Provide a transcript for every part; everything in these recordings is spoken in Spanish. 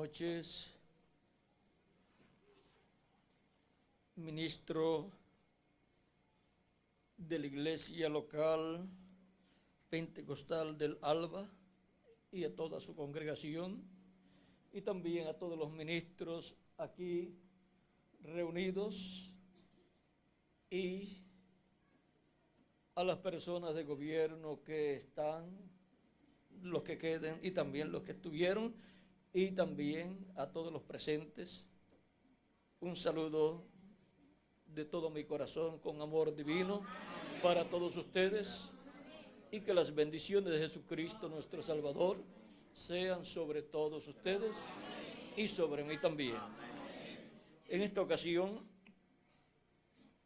noches, ministro de la iglesia local pentecostal del Alba y a toda su congregación, y también a todos los ministros aquí reunidos, y a las personas de gobierno que están, los que queden y también los que estuvieron, y también a todos los presentes. Un saludo de todo mi corazón con amor divino para todos ustedes, y que las bendiciones de Jesucristo nuestro Salvador sean sobre todos ustedes y sobre mí también. En esta ocasión,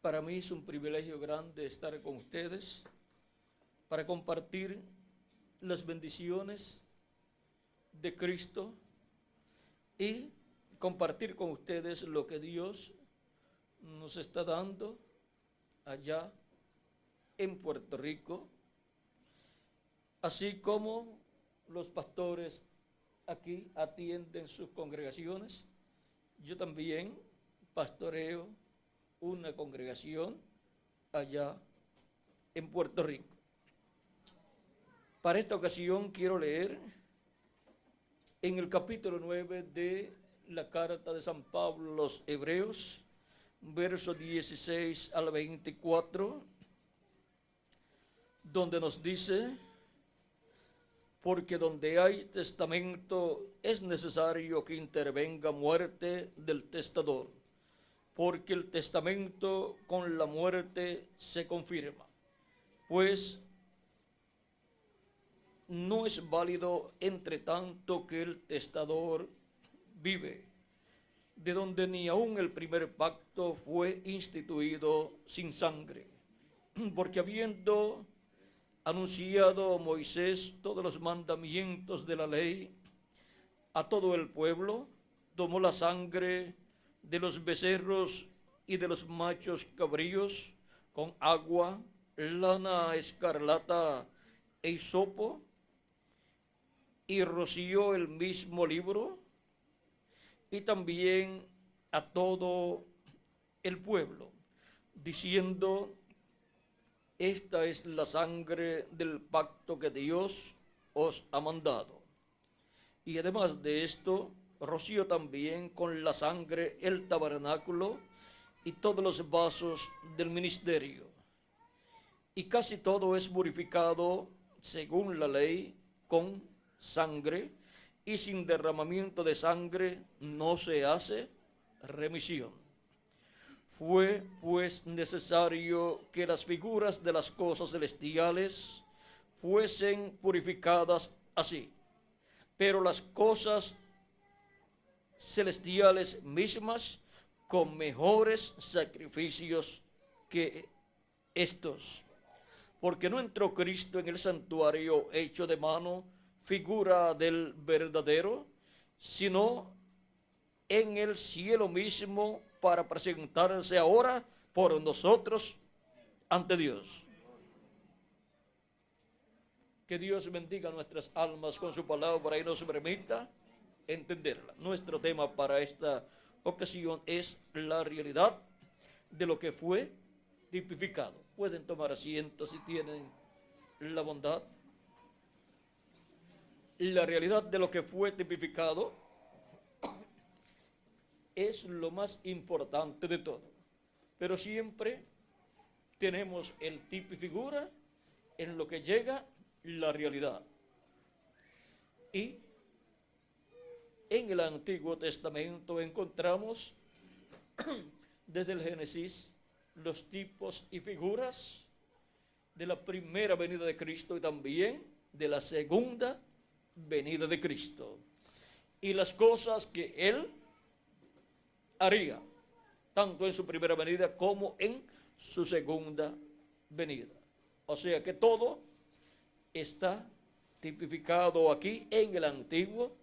para mí es un privilegio grande estar con ustedes para compartir las bendiciones de Cristo y compartir con ustedes lo que Dios nos está dando allá en Puerto Rico, así como los pastores aquí atienden sus congregaciones. Yo también pastoreo una congregación allá en Puerto Rico. Para esta ocasión quiero leer en el capítulo 9 de la carta de San Pablo a los Hebreos, versos 16 al 24, donde nos dice: porque donde hay testamento es necesario que intervenga muerte del testador, porque el testamento con la muerte se confirma, pues no es válido entre tanto que el testador vive, de donde ni aun el primer pacto fue instituido sin sangre, porque habiendo anunciado Moisés todos los mandamientos de la ley a todo el pueblo, tomó la sangre de los becerros y de los machos cabríos con agua, lana escarlata e hisopo, y roció el mismo libro, y también a todo el pueblo, diciendo: esta es la sangre del pacto que Dios os ha mandado. Y además de esto, roció también con la sangre el tabernáculo y todos los vasos del ministerio. Y casi todo es purificado según la ley con sangre, y sin derramamiento de sangre no se hace remisión. Fue pues necesario que las figuras de las cosas celestiales fuesen purificadas así, pero las cosas celestiales mismas con mejores sacrificios que estos. Porque no entró Cristo en el santuario hecho de mano, figura del verdadero, sino en el cielo mismo, para presentarse ahora por nosotros ante Dios. Que Dios bendiga nuestras almas con su palabra y nos permita entenderla. Nuestro tema para esta ocasión es la realidad de lo que fue tipificado. Pueden tomar asiento si tienen la bondad. La realidad de lo que fue tipificado es lo más importante de todo, pero siempre tenemos el tipo y figura en lo que llega la realidad. Y en el Antiguo Testamento encontramos desde el Génesis los tipos y figuras de la primera venida de Cristo y también de la segunda venida de Cristo, y las cosas que Él haría, tanto en su primera venida como en su segunda venida. O sea que todo está tipificado aquí en el Antiguo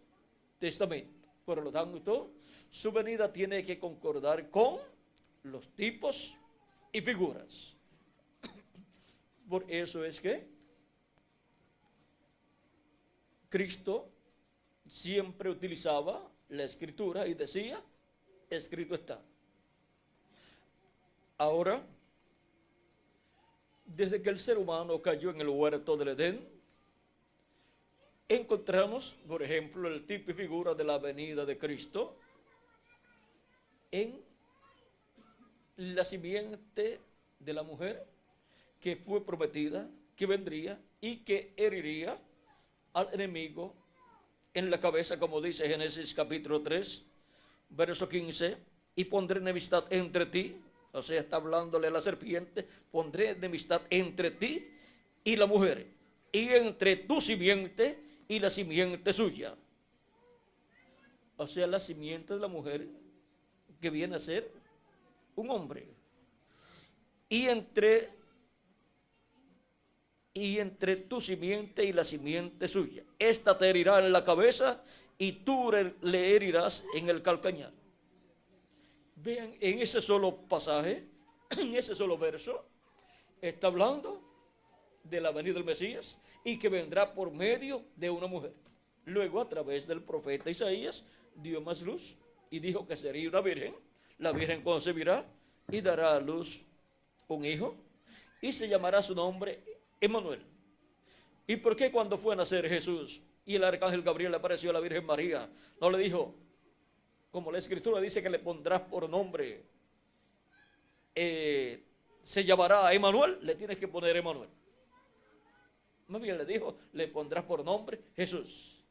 Testamento. Por lo tanto, su venida tiene que concordar con los tipos y figuras. Por eso es que Cristo siempre utilizaba la escritura y decía, escrito está. Ahora, desde que el ser humano cayó en el huerto del Edén, encontramos, por ejemplo, el tipo y figura de la venida de Cristo en la simiente de la mujer que fue prometida, que vendría y que heriría al enemigo en la cabeza, como dice Génesis capítulo 3, verso 15, y pondré enemistad entre ti, o sea, está hablándole a la serpiente, pondré enemistad entre ti y la mujer, y entre tu simiente y la simiente suya. O sea, la simiente de la mujer que viene a ser un hombre. Y entre tu simiente y la simiente suya. Esta te herirá en la cabeza y tú le herirás en el calcañar. Vean, en ese solo pasaje, en ese solo verso, está hablando de la venida del Mesías y que vendrá por medio de una mujer. Luego, a través del profeta Isaías, dio más luz y dijo que sería una virgen. La virgen concebirá y dará a luz un hijo y se llamará su nombre Emmanuel. ¿Y por qué cuando fue a nacer Jesús y el arcángel Gabriel le apareció a la Virgen María, no le dijo, como la escritura dice que le pondrás por nombre, se llamará Emmanuel, le tienes que poner Emmanuel? Más bien le dijo, le pondrás por nombre Jesús,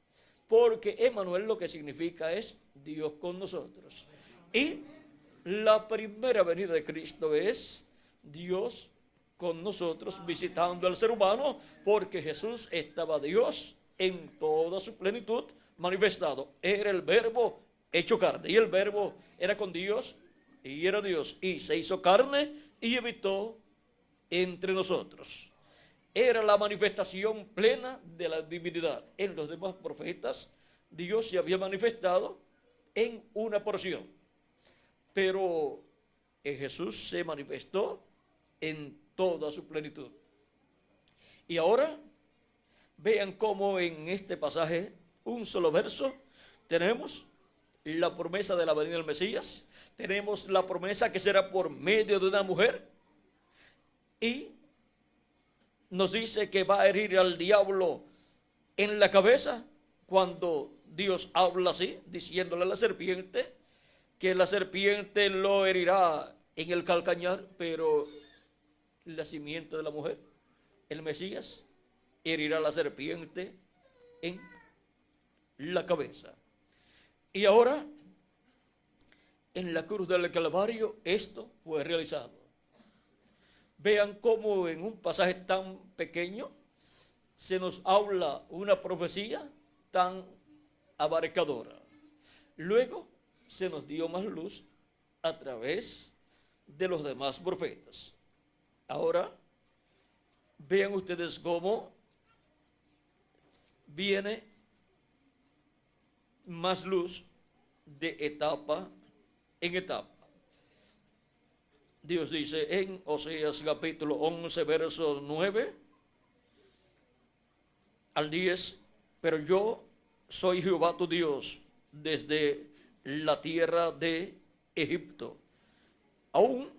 porque Emmanuel lo que significa es Dios con nosotros. Y la primera venida de Cristo es Dios con nosotros visitando al ser humano, porque Jesús estaba Dios en toda su plenitud manifestado. Era el verbo hecho carne, y el verbo era con Dios y era Dios, y se hizo carne y habitó entre nosotros. Era la manifestación plena de la divinidad. En los demás profetas Dios se había manifestado en una porción, pero en Jesús se manifestó en toda su plenitud. Y ahora vean cómo en este pasaje, un solo verso, tenemos la promesa de la venida del Mesías, tenemos la promesa que será por medio de una mujer, y nos dice que va a herir al diablo en la cabeza cuando Dios habla así, diciéndole a la serpiente que la serpiente lo herirá en el calcañar, pero la simiente de la mujer, el Mesías, herirá a la serpiente en la cabeza. Y ahora, en la cruz del Calvario, esto fue realizado. Vean cómo en un pasaje tan pequeño se nos habla una profecía tan abarcadora. Luego se nos dio más luz a través de los demás profetas. Ahora, vean ustedes cómo viene más luz de etapa en etapa. Dios dice en Oseas capítulo 11, verso 9 al 10, pero yo soy Jehová tu Dios desde la tierra de Egipto. Aún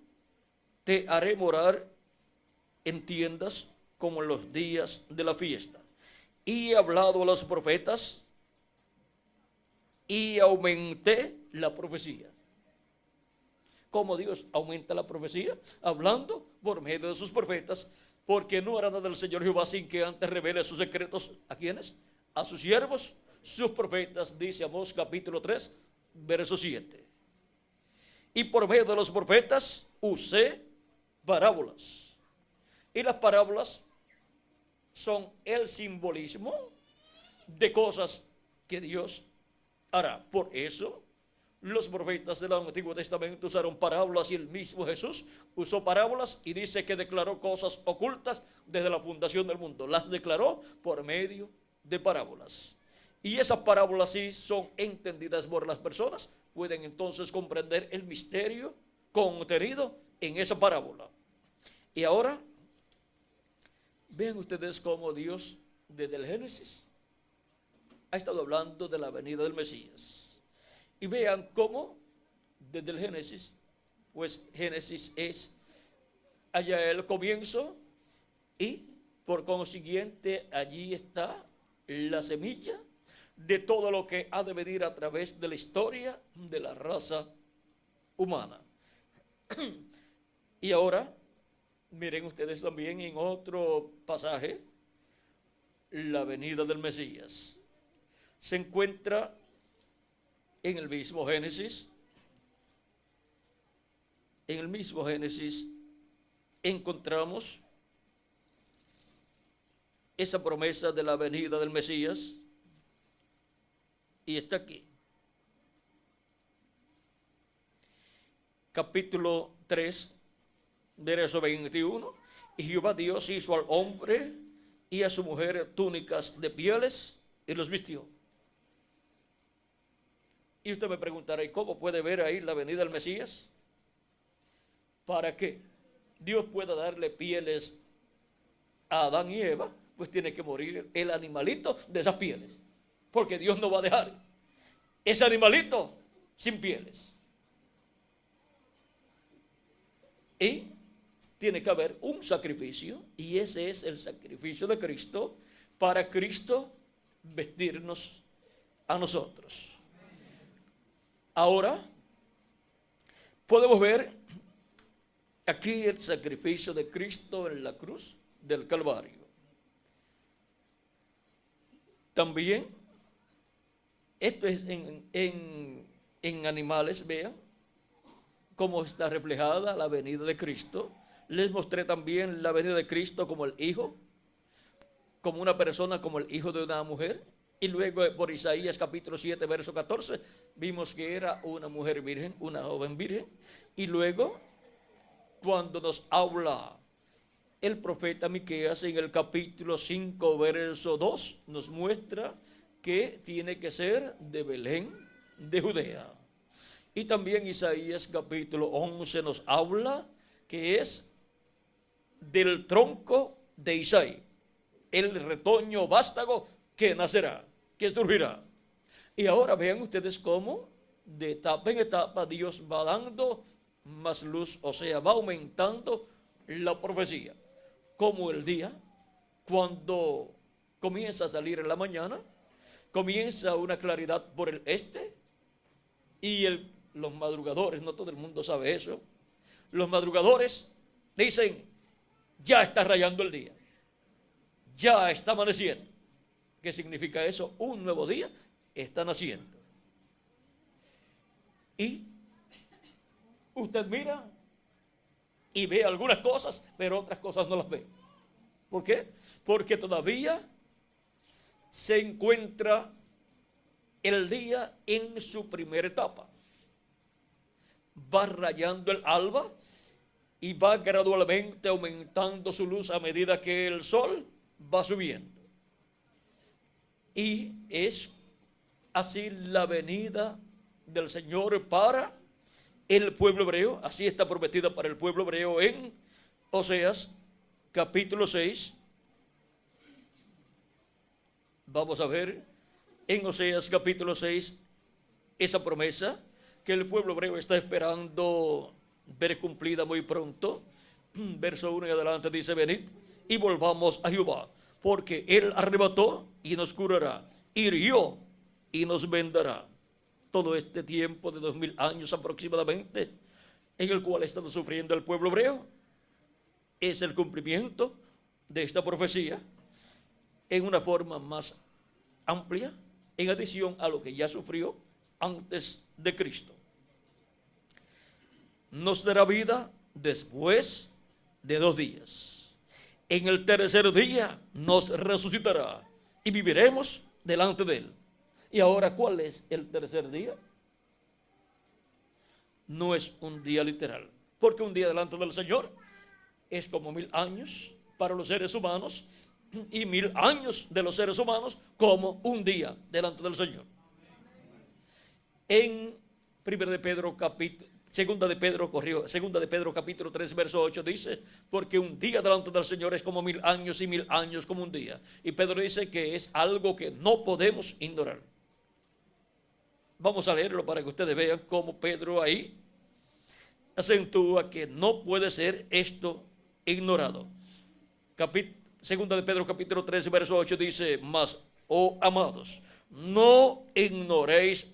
te haré morar en tiendas como en los días de la fiesta. Y he hablado a los profetas y aumenté la profecía. ¿Cómo Dios aumenta la profecía? Hablando por medio de sus profetas, porque no hará nada del Señor Jehová sin que antes revele sus secretos. ¿A quiénes? A sus siervos, sus profetas, dice Amós capítulo 3, verso 7. Y por medio de los profetas usé parábolas. Y las parábolas son el simbolismo de cosas que Dios hará. Por eso los profetas del Antiguo Testamento usaron parábolas y el mismo Jesús usó parábolas y dice que declaró cosas ocultas desde la fundación del mundo. Las declaró por medio de parábolas. Y esas parábolas, si son entendidas por las personas, pueden entonces comprender el misterio contenido en esa parábola. Y ahora, vean ustedes cómo Dios, desde el Génesis, ha estado hablando de la venida del Mesías. Y vean cómo desde el Génesis, pues Génesis es allá el comienzo y por consiguiente allí está la semilla de todo lo que ha de venir a través de la historia de la raza humana. Y ahora, miren ustedes también en otro pasaje, la venida del Mesías. Se encuentra en el mismo Génesis. En el mismo Génesis encontramos esa promesa de la venida del Mesías y está aquí. Capítulo 3, verso 21. Y Jehová Dios hizo al hombre y a su mujer túnicas de pieles y los vistió. Y usted me preguntará, ¿y cómo puede ver ahí la venida del Mesías? Para que Dios pueda darle pieles a Adán y Eva, pues tiene que morir el animalito de esas pieles, porque Dios no va a dejar ese animalito sin pieles. Y tiene que haber un sacrificio, y ese es el sacrificio de Cristo, para Cristo vestirnos a nosotros. Ahora podemos ver aquí el sacrificio de Cristo en la cruz del Calvario. También, esto es en animales, vean cómo está reflejada la venida de Cristo. Les mostré también la venida de Cristo como el Hijo, como una persona, como el hijo de una mujer. Y luego por Isaías capítulo 7, verso 14, vimos que era una mujer virgen, una joven virgen. Y luego, cuando nos habla el profeta Miqueas en el capítulo 5, verso 2, nos muestra que tiene que ser de Belén, de Judea. Y también Isaías capítulo 11 nos habla que es del tronco de Isaí, el retoño vástago que nacerá, que surgirá. Y ahora vean ustedes cómo de etapa en etapa Dios va dando más luz, o sea, va aumentando la profecía. Como el día, cuando comienza a salir en la mañana, comienza una claridad por el este, y los madrugadores, no todo el mundo sabe eso, los madrugadores dicen, ya está rayando el día, ya está amaneciendo. ¿Qué significa eso? Un nuevo día está naciendo. Y usted mira y ve algunas cosas, pero otras cosas no las ve. ¿Por qué? Porque todavía se encuentra el día en su primera etapa. Va rayando el alba y va gradualmente aumentando su luz a medida que el sol va subiendo. Y es así la venida del Señor para el pueblo hebreo. Así está prometida para el pueblo hebreo en Oseas capítulo 6. Vamos a ver en Oseas capítulo 6 esa promesa que el pueblo hebreo está esperando ver cumplida muy pronto. Verso 1 y adelante dice, venid y volvamos a Jehová, porque Él arrebató y nos curará, hirió y nos vendará. Todo este tiempo de 2000 años aproximadamente, en el cual ha estado sufriendo el pueblo hebreo, es el cumplimiento de esta profecía en una forma más amplia, en adición a lo que ya sufrió antes de Cristo. Nos dará vida después de 2 días. En el tercer día nos resucitará y viviremos delante de Él. Y ahora, ¿cuál es el tercer día? No es un día literal, porque un día delante del Señor es como 1000 años para los seres humanos, y 1000 años de los seres humanos como un día delante del Señor. En Segunda de Pedro capítulo 3 verso 8 dice, porque un día delante del Señor es como 1000 años y 1000 años como un día. Y Pedro dice que es algo que no podemos ignorar. Vamos a leerlo para que ustedes vean cómo Pedro ahí acentúa que no puede ser esto ignorado. Segunda de Pedro capítulo 13 verso 8 dice: mas, oh amados, no ignoréis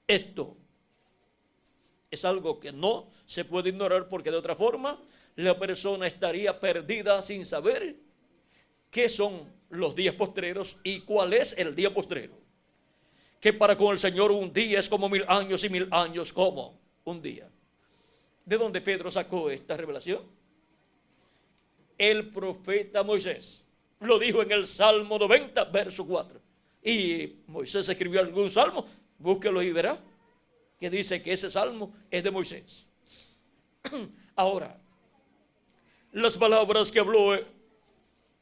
esto. Es algo que no se puede ignorar, porque de otra forma la persona estaría perdida sin saber qué son los días postreros y cuál es el día postrero. Que para con el Señor un día es como 1000 años y 1000 años como un día. ¿De dónde Pedro sacó esta revelación? El profeta Moisés lo dijo en el Salmo 90, verso 4. Y Moisés escribió algún salmo, búsquelo y verá que dice que ese salmo es de Moisés. Ahora, las palabras que habló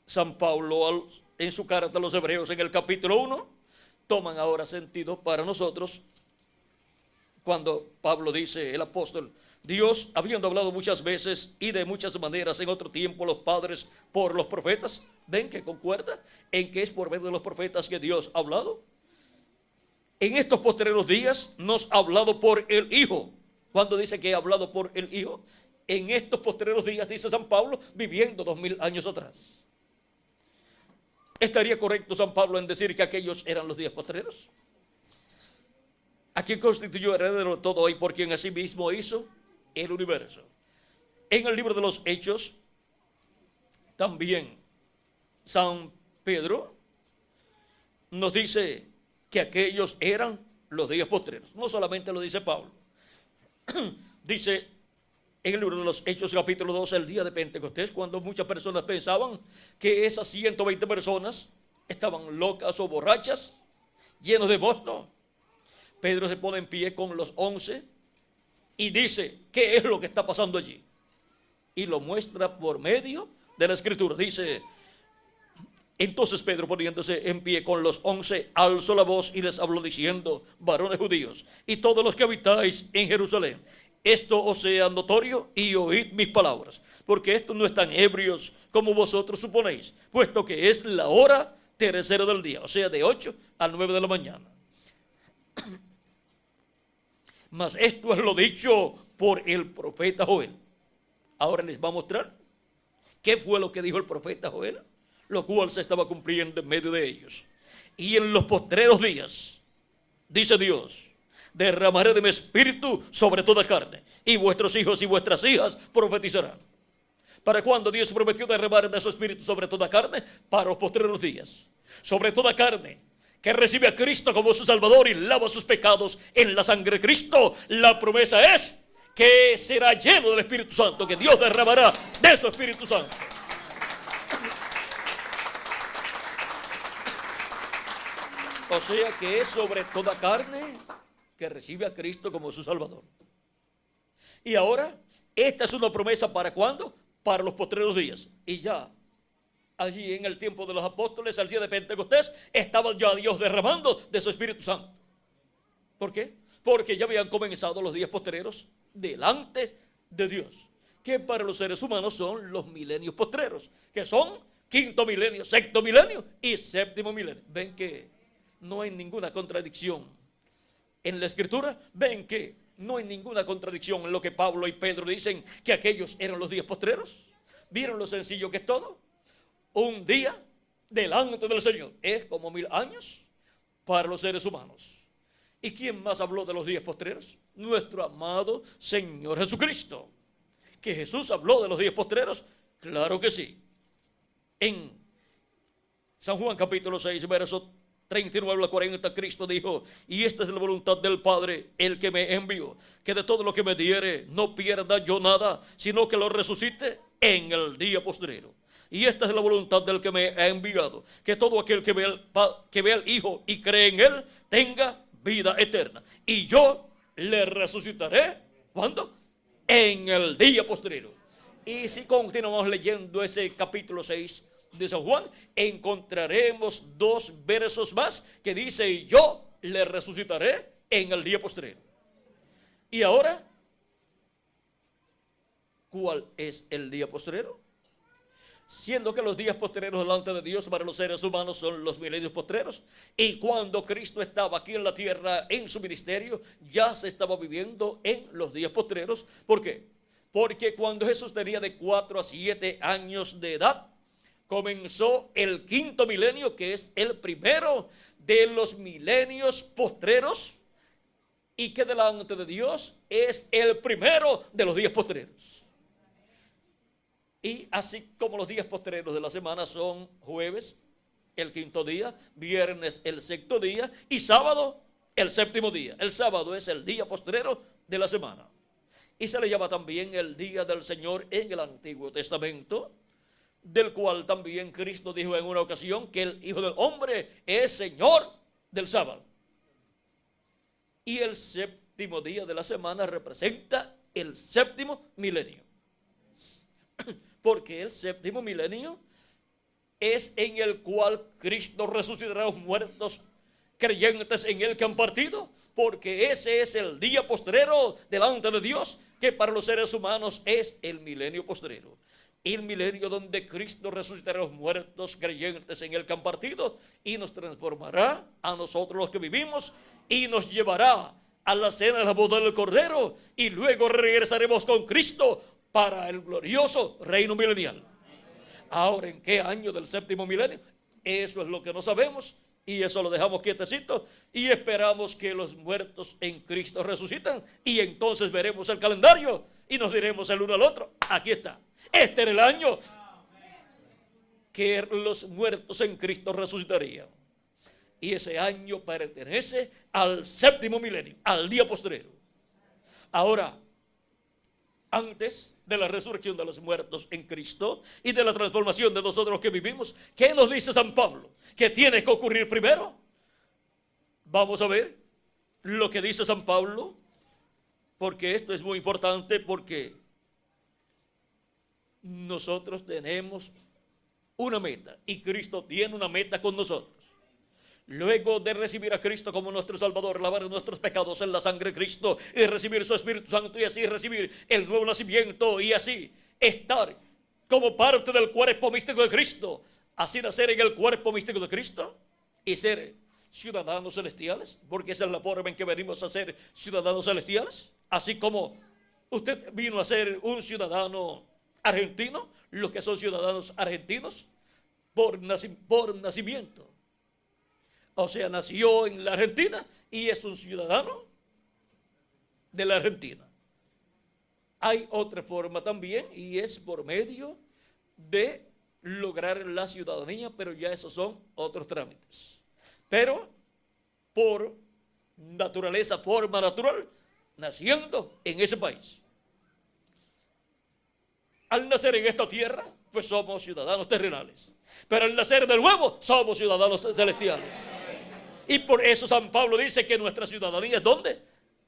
San Pablo en su carta a los Hebreos en el capítulo 1 toman ahora sentido para nosotros cuando Pablo dice, el apóstol: Dios, habiendo hablado muchas veces y de muchas maneras en otro tiempo los padres por los profetas. ¿Ven que concuerda en que es por medio de los profetas que Dios ha hablado? En estos postreros días nos ha hablado por el Hijo. ¿Cuándo dice que ha hablado por el Hijo? En estos postreros días, dice San Pablo, viviendo 2000 años atrás. ¿Estaría correcto San Pablo en decir que aquellos eran los días postreros? ¿A quien constituyó heredero de todo y por quien asimismo hizo el universo? En el libro de los Hechos, también San Pedro nos dice que aquellos eran los días postreros. No solamente lo dice Pablo. Dice en el libro de los Hechos, capítulo 12, el día de Pentecostés, cuando muchas personas pensaban que esas 120 personas estaban locas o borrachas, llenos de mosto, Pedro se pone en pie con los 11 y dice: ¿qué es lo que está pasando allí? Y lo muestra por medio de la Escritura. Dice: entonces Pedro, poniéndose en pie con los 11, alzó la voz y les habló diciendo: varones judíos y todos los que habitáis en Jerusalén, esto os sea notorio y oíd mis palabras, porque estos no están ebrios como vosotros suponéis, puesto que es la hora tercera del día, o sea, de 8 a 9 de la mañana. Mas esto es lo dicho por el profeta Joel. Ahora les va a mostrar qué fue lo que dijo el profeta Joel, lo cual se estaba cumpliendo en medio de ellos. Y en los postreros días, dice Dios, derramaré de mi espíritu sobre toda carne, y vuestros hijos y vuestras hijas profetizarán. ¿Para cuándo Dios prometió derramar de su espíritu sobre toda carne? Para los postreros días. Sobre toda carne que recibe a Cristo como su Salvador y lava sus pecados en la sangre de Cristo. La promesa es que será lleno del Espíritu Santo, que Dios derramará de su Espíritu Santo. O sea que es sobre toda carne que recibe a Cristo como su Salvador. Y ahora, esta es una promesa ¿para cuándo? Para los postreros días. Y ya, allí en el tiempo de los apóstoles, al día de Pentecostés, estaba ya Dios derramando de su Espíritu Santo. ¿Por qué? Porque ya habían comenzado los días postreros delante de Dios, que para los seres humanos son los milenios postreros, que son quinto milenio, sexto milenio y séptimo milenio. Ven que no hay ninguna contradicción en la Escritura. Ven que no hay ninguna contradicción en lo que Pablo y Pedro dicen, que aquellos eran los días postreros. ¿Vieron lo sencillo que es todo? Un día delante del Señor es como 1000 años para los seres humanos. ¿Y quién más habló de los días postreros? Nuestro amado Señor Jesucristo. ¿Que Jesús habló de los días postreros? Claro que sí. En San Juan capítulo 6, verso 39 al 40, Cristo dijo: y esta es la voluntad del Padre, el que me envió, que de todo lo que me diere no pierda yo nada, sino que lo resucite en el día postrero. Y esta es la voluntad del que me ha enviado, que todo aquel que vea al Hijo y cree en Él, tenga vida eterna. Y yo le resucitaré, ¿cuándo? En el día postrero. Y si continuamos leyendo ese capítulo 6 de San Juan, encontraremos 2 versos más que dice: y yo le resucitaré en el día postrero. Y ahora, ¿cuál es el día postrero? siendo que los días postreros delante de Dios para los seres humanos son los milenios postreros. Y cuando Cristo estaba aquí en la tierra en su ministerio, ya se estaba viviendo en los días postreros. ¿Por qué? Porque cuando Jesús tenía de 4 a 7 años de edad, comenzó el quinto milenio, que es el primero de los milenios postreros, y que delante de Dios es el primero de los días postreros. Y así como los días postreros de la semana son jueves, el quinto día, viernes, el sexto día, y sábado, el séptimo día. El sábado es el día postrero de la semana. Y se le llama también el día del Señor en el Antiguo Testamento, del cual también Cristo dijo en una ocasión que el Hijo del Hombre es Señor del sábado. Y el séptimo día de la semana representa el séptimo milenio. Porque el séptimo milenio es en el cual Cristo resucitará a los muertos creyentes en él que han partido, porque ese es el día postrero delante de Dios, que para los seres humanos es el milenio postrero. El milenio donde Cristo resucitará a los muertos creyentes en él que han partido y nos transformará a nosotros los que vivimos y nos llevará a la cena de la boda del Cordero, y luego regresaremos con Cristo para el glorioso reino milenial. Ahora, ¿en qué año del séptimo milenio? Eso es lo que no sabemos, y eso lo dejamos quietecito y esperamos que los muertos en Cristo resucitan, y entonces veremos el calendario y nos diremos el uno al otro: aquí está, este era el año que los muertos en Cristo resucitarían. Y ese año pertenece al séptimo milenio, al día postrero. Ahora, antes de la resurrección de los muertos en Cristo y de la transformación de nosotros que vivimos, ¿qué nos dice San Pablo? ¿Qué tiene que ocurrir primero? Vamos a ver lo que dice San Pablo, porque esto es muy importante, porque nosotros tenemos una meta y Cristo tiene una meta con nosotros. Luego de recibir a Cristo como nuestro Salvador, lavar nuestros pecados en la sangre de Cristo y recibir su Espíritu Santo, y así recibir el nuevo nacimiento, y así estar como parte del cuerpo místico de Cristo, así nacer en el cuerpo místico de Cristo y ser ciudadanos celestiales, porque esa es la forma en que venimos a ser ciudadanos celestiales. Así como usted vino a ser un ciudadano argentino, los que son ciudadanos argentinos por nacimiento. O sea, nació en la Argentina y es un ciudadano de la Argentina. Hay otra forma también, y es por medio de lograr la ciudadanía, pero ya esos son otros trámites. Pero por naturaleza, forma natural, naciendo en ese país. Al nacer en esta tierra, pues somos ciudadanos terrenales. Pero al nacer de nuevo, somos ciudadanos celestiales. Y por eso San Pablo dice que nuestra ciudadanía es ¿dónde?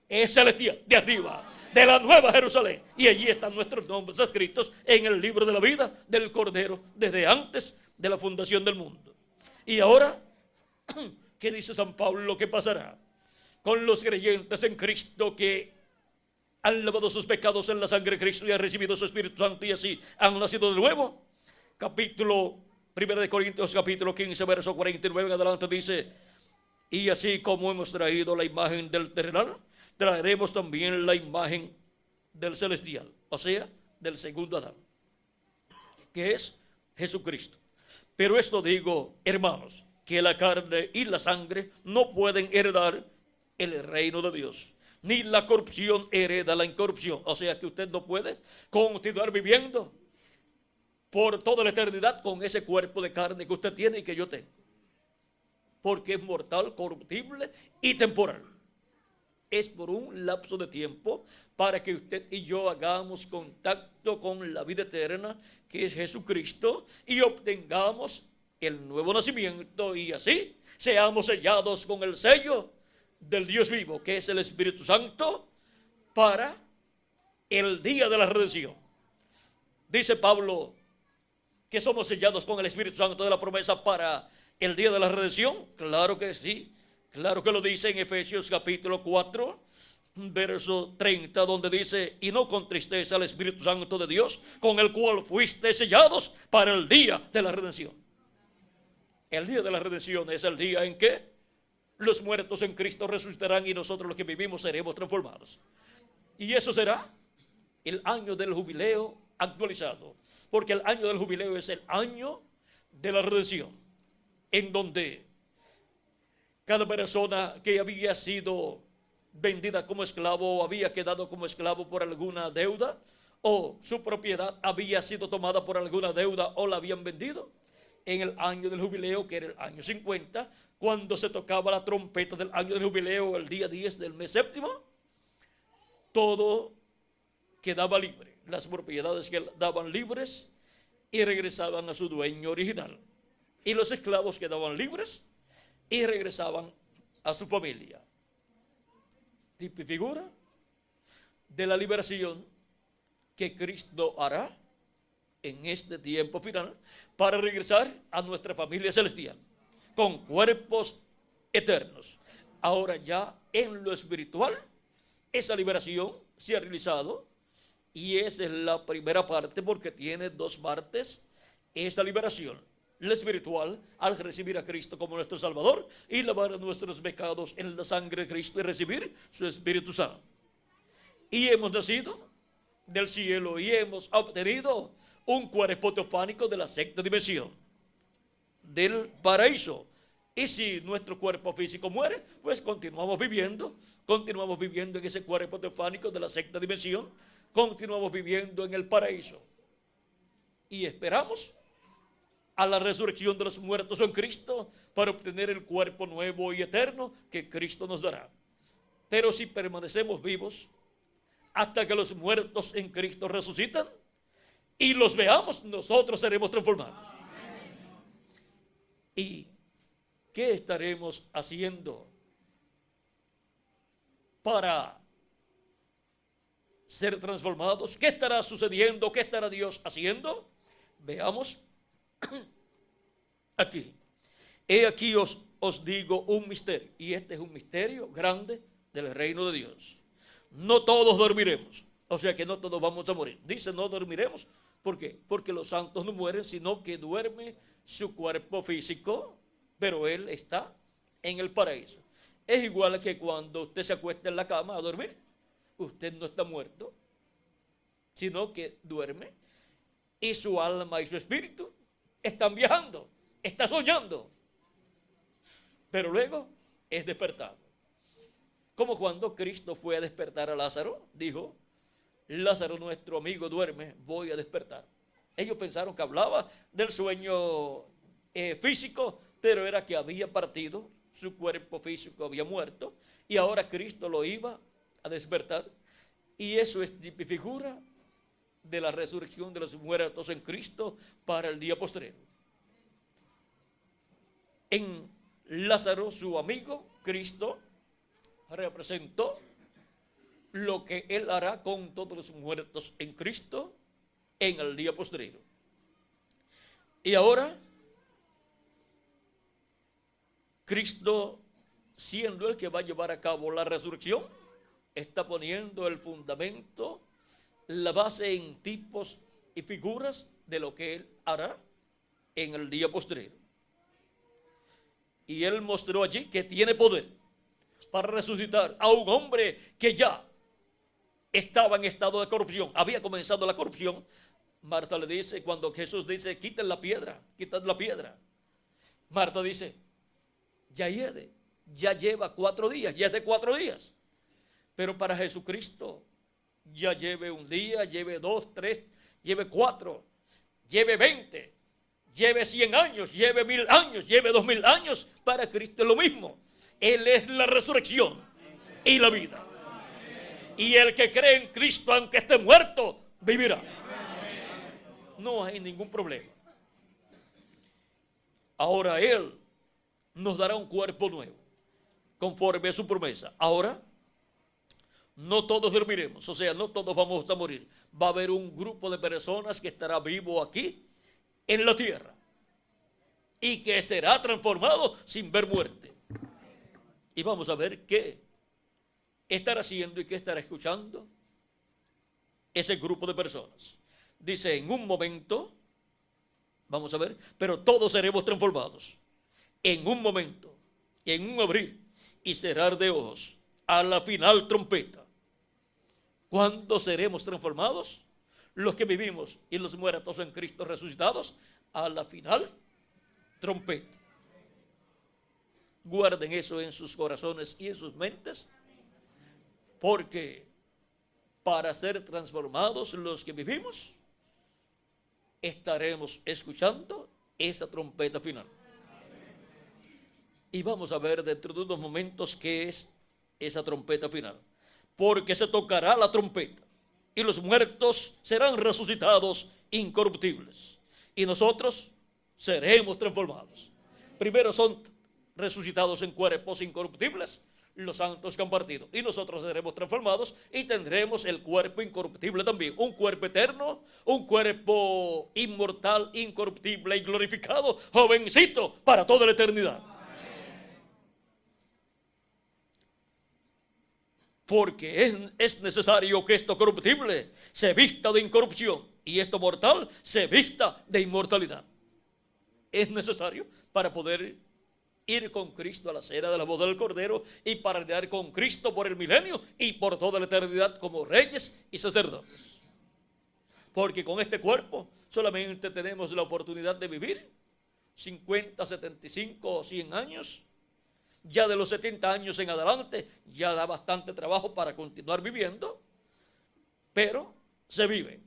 Es celestial, de arriba, de la Nueva Jerusalén. Y allí están nuestros nombres escritos en el libro de la vida del Cordero desde antes de la fundación del mundo. Y ahora, ¿qué dice San Pablo lo que pasará con los creyentes en Cristo que han lavado sus pecados en la sangre de Cristo y han recibido su Espíritu Santo y así han nacido de nuevo? Capítulo 1 de Corintios, capítulo 15, verso 49 en adelante dice: y así como hemos traído la imagen del terrenal, traeremos también la imagen del celestial, o sea, del segundo Adán, que es Jesucristo. Pero esto digo, hermanos, que la carne y la sangre no pueden heredar el reino de Dios, ni la corrupción hereda la incorrupción. O sea que usted no puede continuar viviendo por toda la eternidad con ese cuerpo de carne que usted tiene y que yo tengo, porque es mortal, corruptible y temporal. Es por un lapso de tiempo para que usted y yo hagamos contacto con la vida eterna, que es Jesucristo, y obtengamos el nuevo nacimiento y así seamos sellados con el sello del Dios vivo, que es el Espíritu Santo, para el día de la redención. Dice Pablo que somos sellados con el Espíritu Santo de la promesa para el día de la redención. Claro que sí, claro que lo dice en Efesios capítulo 4, verso 30, donde dice: y no contristéis al Espíritu Santo de Dios, con el cual fuiste sellados para el día de la redención. El día de la redención es el día en que los muertos en Cristo resucitarán y nosotros los que vivimos seremos transformados. Y eso será el año del jubileo actualizado, porque el año del jubileo es el año de la redención, en donde cada persona que había sido vendida como esclavo o había quedado como esclavo por alguna deuda, o su propiedad había sido tomada por alguna deuda o la habían vendido, en el año del jubileo, que era el año 50, cuando se tocaba la trompeta del año del jubileo, el día 10 del mes séptimo, todo quedaba libre. Las propiedades quedaban libres y regresaban a su dueño original. Y los esclavos quedaban libres y regresaban a su familia. Tipo y figura de la liberación que Cristo hará en este tiempo final para regresar a nuestra familia celestial con cuerpos eternos. Ahora ya en lo espiritual esa liberación se ha realizado y esa es la primera parte, porque tiene dos partes esta liberación: la espiritual, al recibir a Cristo como nuestro Salvador y lavar nuestros pecados en la sangre de Cristo y recibir su Espíritu Santo. Y hemos nacido del cielo y hemos obtenido un cuerpo teofánico de la sexta dimensión, del paraíso. Y si nuestro cuerpo físico muere, pues continuamos viviendo en ese cuerpo teofánico de la sexta dimensión, continuamos viviendo en el paraíso. Y esperamos a la resurrección de los muertos en Cristo para obtener el cuerpo nuevo y eterno que Cristo nos dará. Pero si permanecemos vivos hasta que los muertos en Cristo resucitan y los veamos, nosotros seremos transformados. ¿Y qué estaremos haciendo para ser transformados? ¿Qué estará sucediendo? ¿Qué estará Dios haciendo? Veamos aquí. He aquí os digo un misterio, y este es un misterio grande del reino de Dios. No todos dormiremos, o sea que no todos vamos a morir. Dice no dormiremos, ¿por qué? Porque los santos no mueren, sino que duerme su cuerpo físico, pero él está en el paraíso. Es igual que cuando usted se acuesta en la cama a dormir, usted no está muerto, sino que duerme, y su alma y su espíritu están viajando, está soñando, pero luego es despertado. Como cuando Cristo fue a despertar a Lázaro, dijo: Lázaro, nuestro amigo, duerme, voy a despertar. Ellos pensaron que hablaba del sueño físico, pero era que había partido, su cuerpo físico había muerto, y ahora Cristo lo iba a despertar. Y eso es figura de la resurrección de los muertos en Cristo para el día postrero. En Lázaro, su amigo, Cristo representó lo que él hará con todos los muertos en Cristo en el día postrero. Y ahora Cristo, siendo el que va a llevar a cabo la resurrección, está poniendo el fundamento, la base en tipos y figuras de lo que él hará en el día postrero. Y él mostró allí que tiene poder para resucitar a un hombre que ya estaba en estado de corrupción, había comenzado la corrupción. Marta le dice, cuando Jesús dice: quiten la piedra, quitad la piedra, Marta dice: ya lleva 4 días, ya es de 4 días. Pero para Jesucristo, ya lleve un día, lleve 2, 3, lleve 4, lleve 20, lleve 100 años, lleve 1000 años, lleve 2000 años, para Cristo es lo mismo. Él es la resurrección y la vida. Y el que cree en Cristo, aunque esté muerto, vivirá. No hay ningún problema. Ahora Él nos dará un cuerpo nuevo, conforme a su promesa. Ahora, no todos dormiremos, o sea, no todos vamos a morir. Va a haber un grupo de personas que estará vivo aquí en la tierra y que será transformado sin ver muerte. Y vamos a ver qué estará haciendo y qué estará escuchando ese grupo de personas? Dice, en un momento, vamos a ver, pero todos seremos transformados. En un momento, en un abrir y cerrar de ojos, a la final trompeta. ¿Cuándo seremos transformados? Los que vivimos y los muertos en Cristo resucitados, a la final trompeta. Guarden eso en sus corazones y en sus mentes, porque para ser transformados los que vivimos, estaremos escuchando esa trompeta final. Y vamos a ver dentro de unos momentos qué es esa trompeta final. Porque se tocará la trompeta y los muertos serán resucitados incorruptibles. Y nosotros seremos transformados. Primero son resucitados en cuerpos incorruptibles los santos que han partido. Y nosotros seremos transformados y tendremos el cuerpo incorruptible también. Un cuerpo eterno, un cuerpo inmortal, incorruptible y glorificado, jovencito, para toda la eternidad. Porque es necesario que esto corruptible se vista de incorrupción y esto mortal se vista de inmortalidad. Es necesario para poder ir con Cristo a la cena de la boda del Cordero y para reinar con Cristo por el milenio y por toda la eternidad como reyes y sacerdotes. Porque con este cuerpo solamente tenemos la oportunidad de vivir 50, 75 o 100 años. Ya de los 70 años en adelante ya da bastante trabajo para continuar viviendo, pero se vive.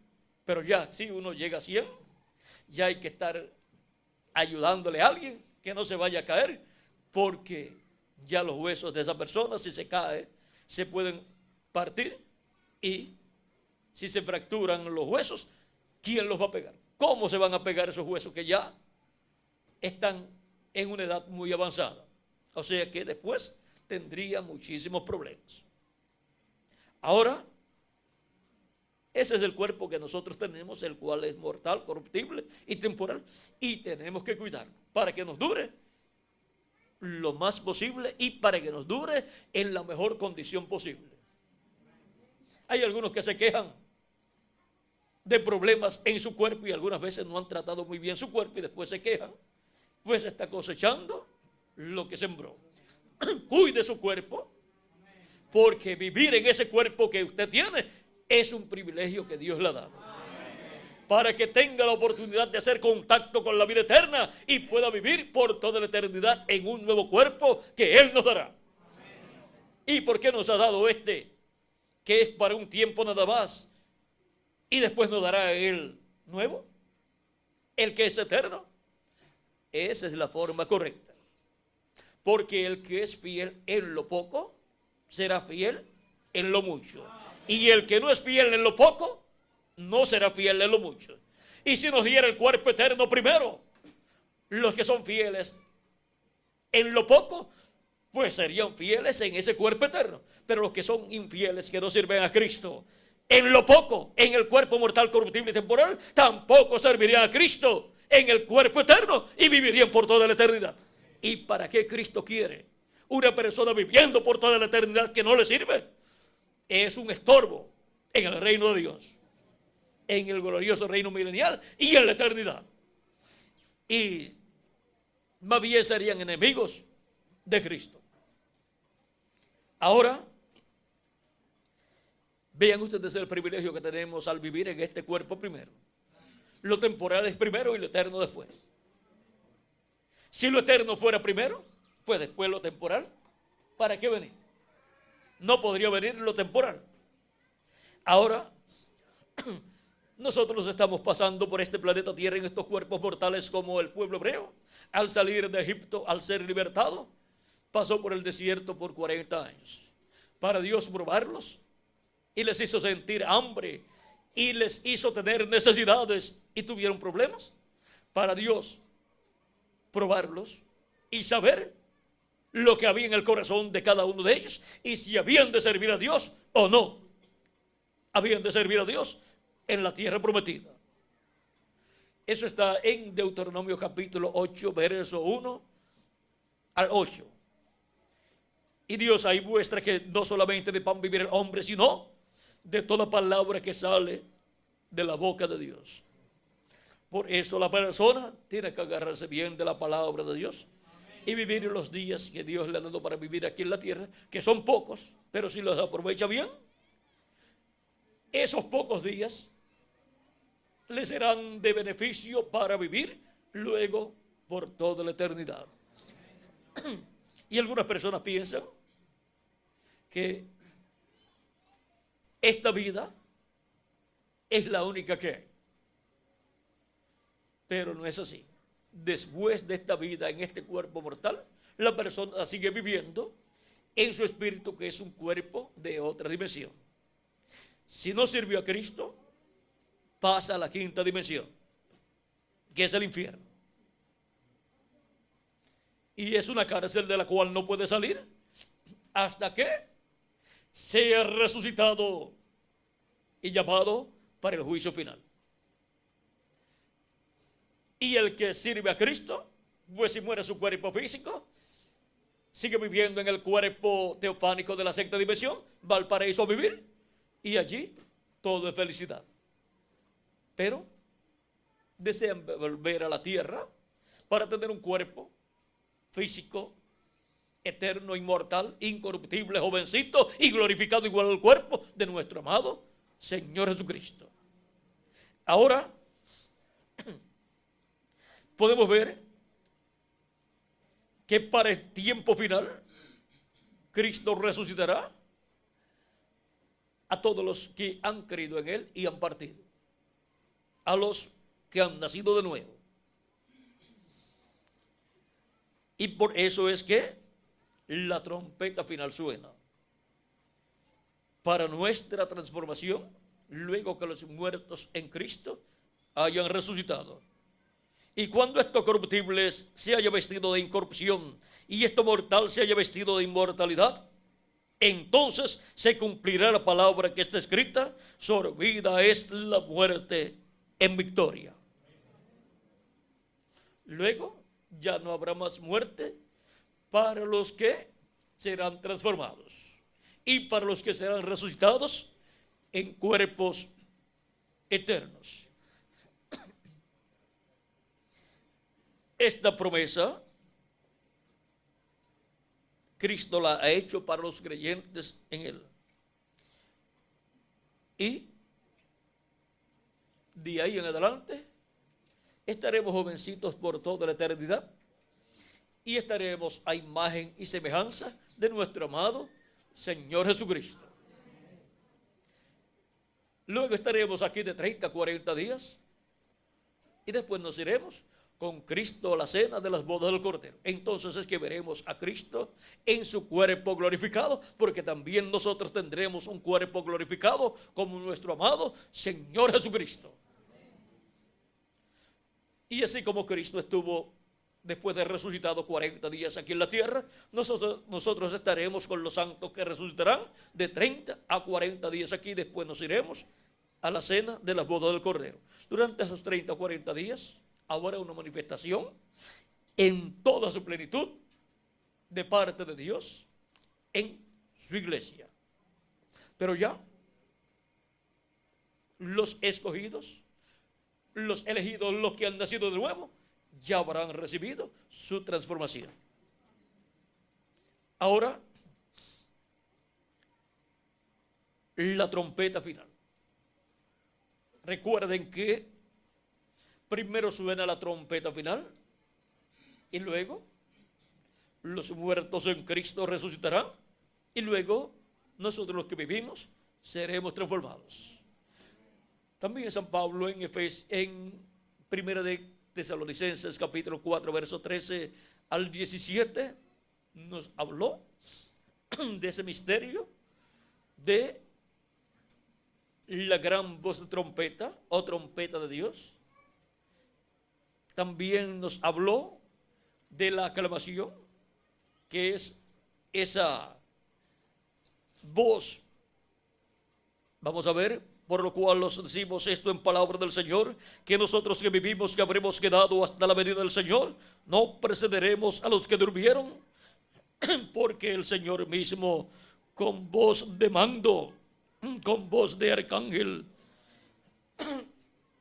Pero ya si uno llega a 100, ya hay que estar ayudándole a alguien que no se vaya a caer, porque ya los huesos de esa persona, si se cae, se pueden partir, y si se fracturan los huesos, ¿quién los va a pegar? ¿Cómo se van a pegar esos huesos que ya están en una edad muy avanzada? O sea que después tendría muchísimos problemas. Ahora, ese es el cuerpo que nosotros tenemos, el cual es mortal, corruptible y temporal. Y tenemos que cuidarlo para que nos dure lo más posible y para que nos dure en la mejor condición posible. Hay algunos que se quejan de problemas en su cuerpo y algunas veces no han tratado muy bien su cuerpo y después se quejan, pues está cosechando lo que sembró. Cuide su cuerpo, porque vivir en ese cuerpo que usted tiene es un privilegio que Dios le ha dado, para que tenga la oportunidad de hacer contacto con la vida eterna y pueda vivir por toda la eternidad en un nuevo cuerpo que Él nos dará. ¿Y por qué nos ha dado este, que es para un tiempo nada más, y después nos dará el nuevo, el que es eterno? Esa es la forma correcta. Porque el que es fiel en lo poco, será fiel en lo mucho. Y el que no es fiel en lo poco, no será fiel en lo mucho. Y si nos diera el cuerpo eterno primero, los que son fieles en lo poco, pues serían fieles en ese cuerpo eterno. Pero los que son infieles, que no sirven a Cristo en lo poco, en el cuerpo mortal, corruptible y temporal, tampoco servirían a Cristo en el cuerpo eterno y vivirían por toda la eternidad. ¿Y para qué Cristo quiere una persona viviendo por toda la eternidad que no le sirve? Es un estorbo en el reino de Dios, en el glorioso reino milenial y en la eternidad. Y más bien serían enemigos de Cristo. Ahora, vean ustedes el privilegio que tenemos al vivir en este cuerpo primero. Lo temporal es primero y lo eterno después. Si lo eterno fuera primero, pues después lo temporal, ¿para qué venir? No podría venir lo temporal. Ahora, nosotros estamos pasando por este planeta Tierra en estos cuerpos mortales como el pueblo hebreo. Al salir de Egipto, al ser libertado, pasó por el desierto por 40 años. Para Dios probarlos y les hizo sentir hambre y les hizo tener necesidades y tuvieron problemas. Para Dios probarlos y saber lo que había en el corazón de cada uno de ellos y si habían de servir a Dios o no habían de servir a Dios en la tierra prometida. Eso está en Deuteronomio capítulo 8, verso 1 al 8. Y Dios ahí muestra que no solamente de pan vivir el hombre, sino de toda palabra que sale de la boca de Dios. Por eso la persona tiene que agarrarse bien de la palabra de Dios y vivir los días que Dios le ha dado para vivir aquí en la tierra, que son pocos, pero si los aprovecha bien, esos pocos días le serán de beneficio para vivir luego por toda la eternidad. Y algunas personas piensan que esta vida es la única que hay. Pero no es así. Después de esta vida en este cuerpo mortal, la persona sigue viviendo en su espíritu, que es un cuerpo de otra dimensión. Si no sirvió a Cristo, pasa a la quinta dimensión, que es el infierno. Y es una cárcel de la cual no puede salir hasta que sea resucitado y llamado para el juicio final. Y el que sirve a Cristo, pues si muere su cuerpo físico, sigue viviendo en el cuerpo teofánico de la sexta dimensión, va al paraíso a vivir y allí todo es felicidad. Pero desean volver a la tierra para tener un cuerpo físico, eterno, inmortal, incorruptible, jovencito y glorificado igual al cuerpo de nuestro amado Señor Jesucristo. Ahora podemos ver que para el tiempo final Cristo resucitará a todos los que han creído en Él y han partido, a los que han nacido de nuevo. Y por eso es que la trompeta final suena para nuestra transformación, luego que los muertos en Cristo hayan resucitado. Y cuando esto corruptible se haya vestido de incorrupción y esto mortal se haya vestido de inmortalidad, entonces se cumplirá la palabra que está escrita: sorbida es la muerte en victoria. Luego ya no habrá más muerte para los que serán transformados y para los que serán resucitados en cuerpos eternos. Esta promesa Cristo la ha hecho para los creyentes en Él. Y de ahí en adelante estaremos jovencitos por toda la eternidad y estaremos a imagen y semejanza de nuestro amado Señor Jesucristo. Luego estaremos aquí de 30 a 40 días y después nos iremos con Cristo a la cena de las bodas del Cordero. Entonces es que veremos a Cristo en su cuerpo glorificado, porque también nosotros tendremos un cuerpo glorificado como nuestro amado Señor Jesucristo. Y así como Cristo estuvo después de resucitado 40 días aquí en la tierra, nosotros estaremos con los santos que resucitarán de 30 a 40 días aquí. Después nos iremos a la cena de las bodas del Cordero. Durante esos 30 o 40 días habrá una manifestación en toda su plenitud de parte de Dios en su iglesia. Pero ya los escogidos, los elegidos, los que han nacido de nuevo, ya habrán recibido su transformación. Ahora, la trompeta final. Recuerden que primero suena la trompeta final y luego los muertos en Cristo resucitarán y luego nosotros los que vivimos seremos transformados. También San Pablo en Primera de Tesalonicenses capítulo 4 verso 13 al 17 nos habló de ese misterio de la gran voz de trompeta o trompeta de Dios. También nos habló de la aclamación, que es esa voz. Vamos a ver, por lo cual os decimos esto en palabra del Señor, que nosotros que vivimos, que habremos quedado hasta la venida del Señor, no precederemos a los que durmieron, porque el Señor mismo con voz de mando, con voz de arcángel,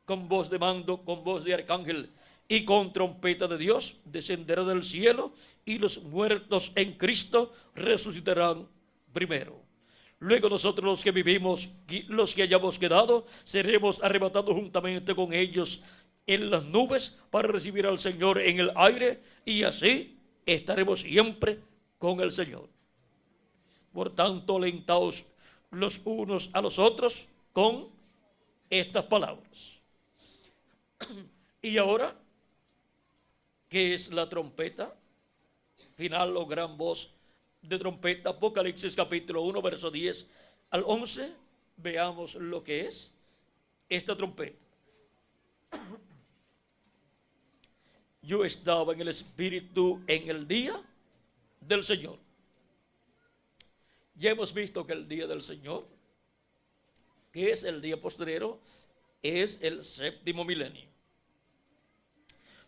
con voz de mando, con voz de arcángel y con trompeta de Dios, descenderá del cielo, y los muertos en Cristo resucitarán primero. Luego nosotros los que vivimos, los que hayamos quedado, seremos arrebatados juntamente con ellos en las nubes para recibir al Señor en el aire, y así estaremos siempre con el Señor. Por tanto, alentaos los unos a los otros con estas palabras. Y ahora, ¿qué es la trompeta final o gran voz de trompeta? Apocalipsis capítulo 1, verso 10 al 11. Veamos lo que es esta trompeta. Yo estaba en el Espíritu en el día del Señor. Ya hemos visto que el día del Señor, que es el día postrero, es el séptimo milenio.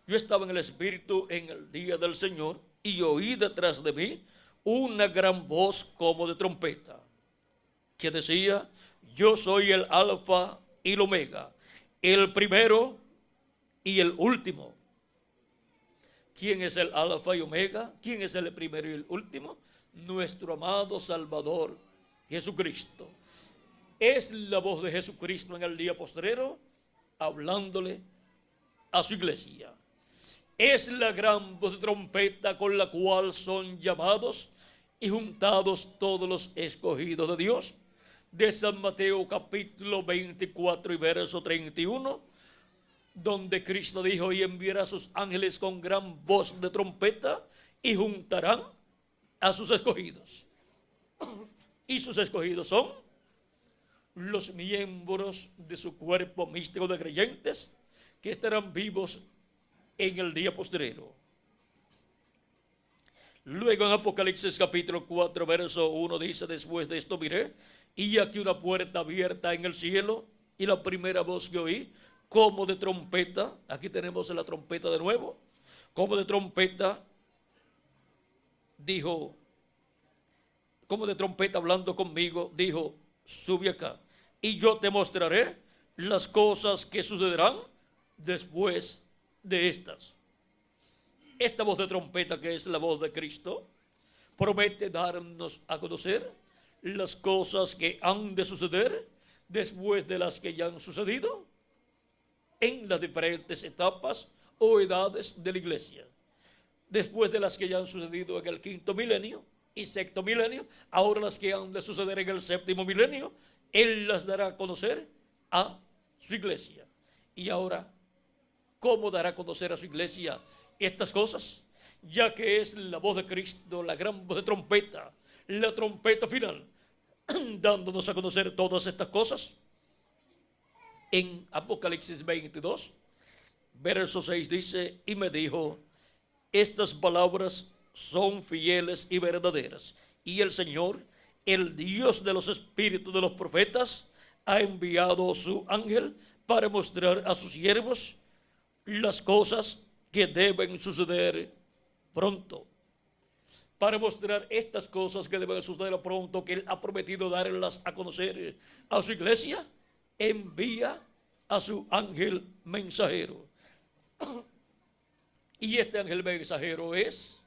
Yo estaba en el Espíritu en el día del Señor, y oí detrás de mí una gran voz como de trompeta, que decía: yo soy el Alfa y el Omega, el primero y el último. ¿Quién es el Alfa y Omega? ¿Quién es el primero y el último? Nuestro amado Salvador Jesucristo. Es la voz de Jesucristo en el día postrero, hablándole a su iglesia. Es la gran voz de trompeta con la cual son llamados y juntados todos los escogidos de Dios. De San Mateo capítulo 24 y verso 31, donde Cristo dijo: y enviará a sus ángeles con gran voz de trompeta y juntarán a sus escogidos. Y sus escogidos son los miembros de su cuerpo místico de creyentes que estarán vivos en el día postrero. Luego en Apocalipsis capítulo 4 verso 1 dice: después de esto miré, y aquí una puerta abierta en el cielo, y la primera voz que oí como de trompeta, aquí tenemos la trompeta de nuevo, como de trompeta, dijo, como de trompeta hablando conmigo, dijo: sube acá, y yo te mostraré las cosas que sucederán después de estas. Esta voz de trompeta, que es la voz de Cristo, promete darnos a conocer las cosas que han de suceder después de las que ya han sucedido en las diferentes etapas o edades de la iglesia. Después de las que ya han sucedido en el quinto milenio y sexto milenio, ahora las que han de suceder en el séptimo milenio, Él las dará a conocer a su iglesia. Y ahora, ¿cómo dará a conocer a su iglesia estas cosas? Ya que es la voz de Cristo, la gran voz de trompeta, la trompeta final, dándonos a conocer todas estas cosas. En Apocalipsis 22, verso 6 dice: y me dijo: estas palabras son fieles y verdaderas, y el Señor, el Dios de los espíritus de los profetas, ha enviado su ángel para mostrar a sus siervos las cosas que deben suceder pronto. Para mostrar estas cosas que deben suceder pronto, que Él ha prometido darlas a conocer a su iglesia, envía a su ángel mensajero. Y este ángel mensajero es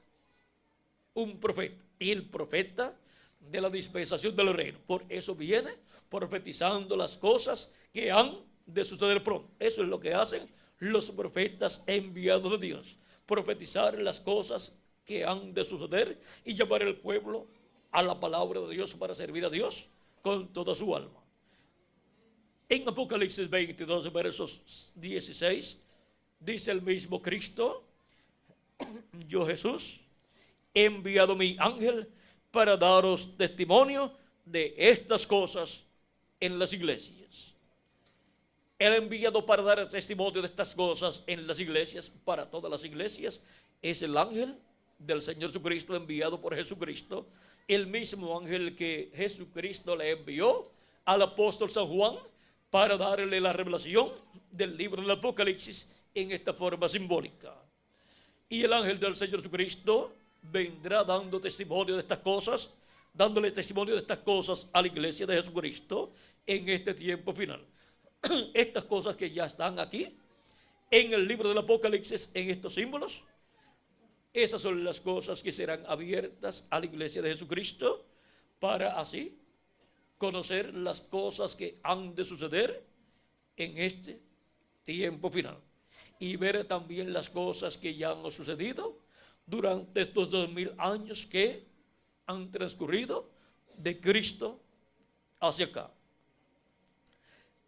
un profeta, y el profeta de la dispensación del reino. Por eso viene profetizando las cosas que han de suceder pronto. Eso es lo que hacen los profetas enviados de Dios: profetizar las cosas que han de suceder y llamar al pueblo a la palabra de Dios para servir a Dios con toda su alma. En Apocalipsis 22, versos 16, dice el mismo Cristo: yo, Jesús, he enviado mi ángel para daros testimonio de estas cosas en las iglesias. Él ha enviado para dar testimonio de estas cosas en las iglesias, para todas las iglesias. Es el ángel del Señor Jesucristo, enviado por Jesucristo, el mismo ángel que Jesucristo le envió al apóstol San Juan para darle la revelación del libro del Apocalipsis en esta forma simbólica. Y el ángel del Señor Jesucristo vendrá dando testimonio de estas cosas, dándole testimonio de estas cosas a la iglesia de Jesucristo en este tiempo final. Estas cosas que ya están aquí en el libro del Apocalipsis, en estos símbolos, esas son las cosas que serán abiertas a la iglesia de Jesucristo para así conocer las cosas que han de suceder en este tiempo final y ver también las cosas que ya han sucedido durante estos 2000 años que han transcurrido de Cristo hacia acá.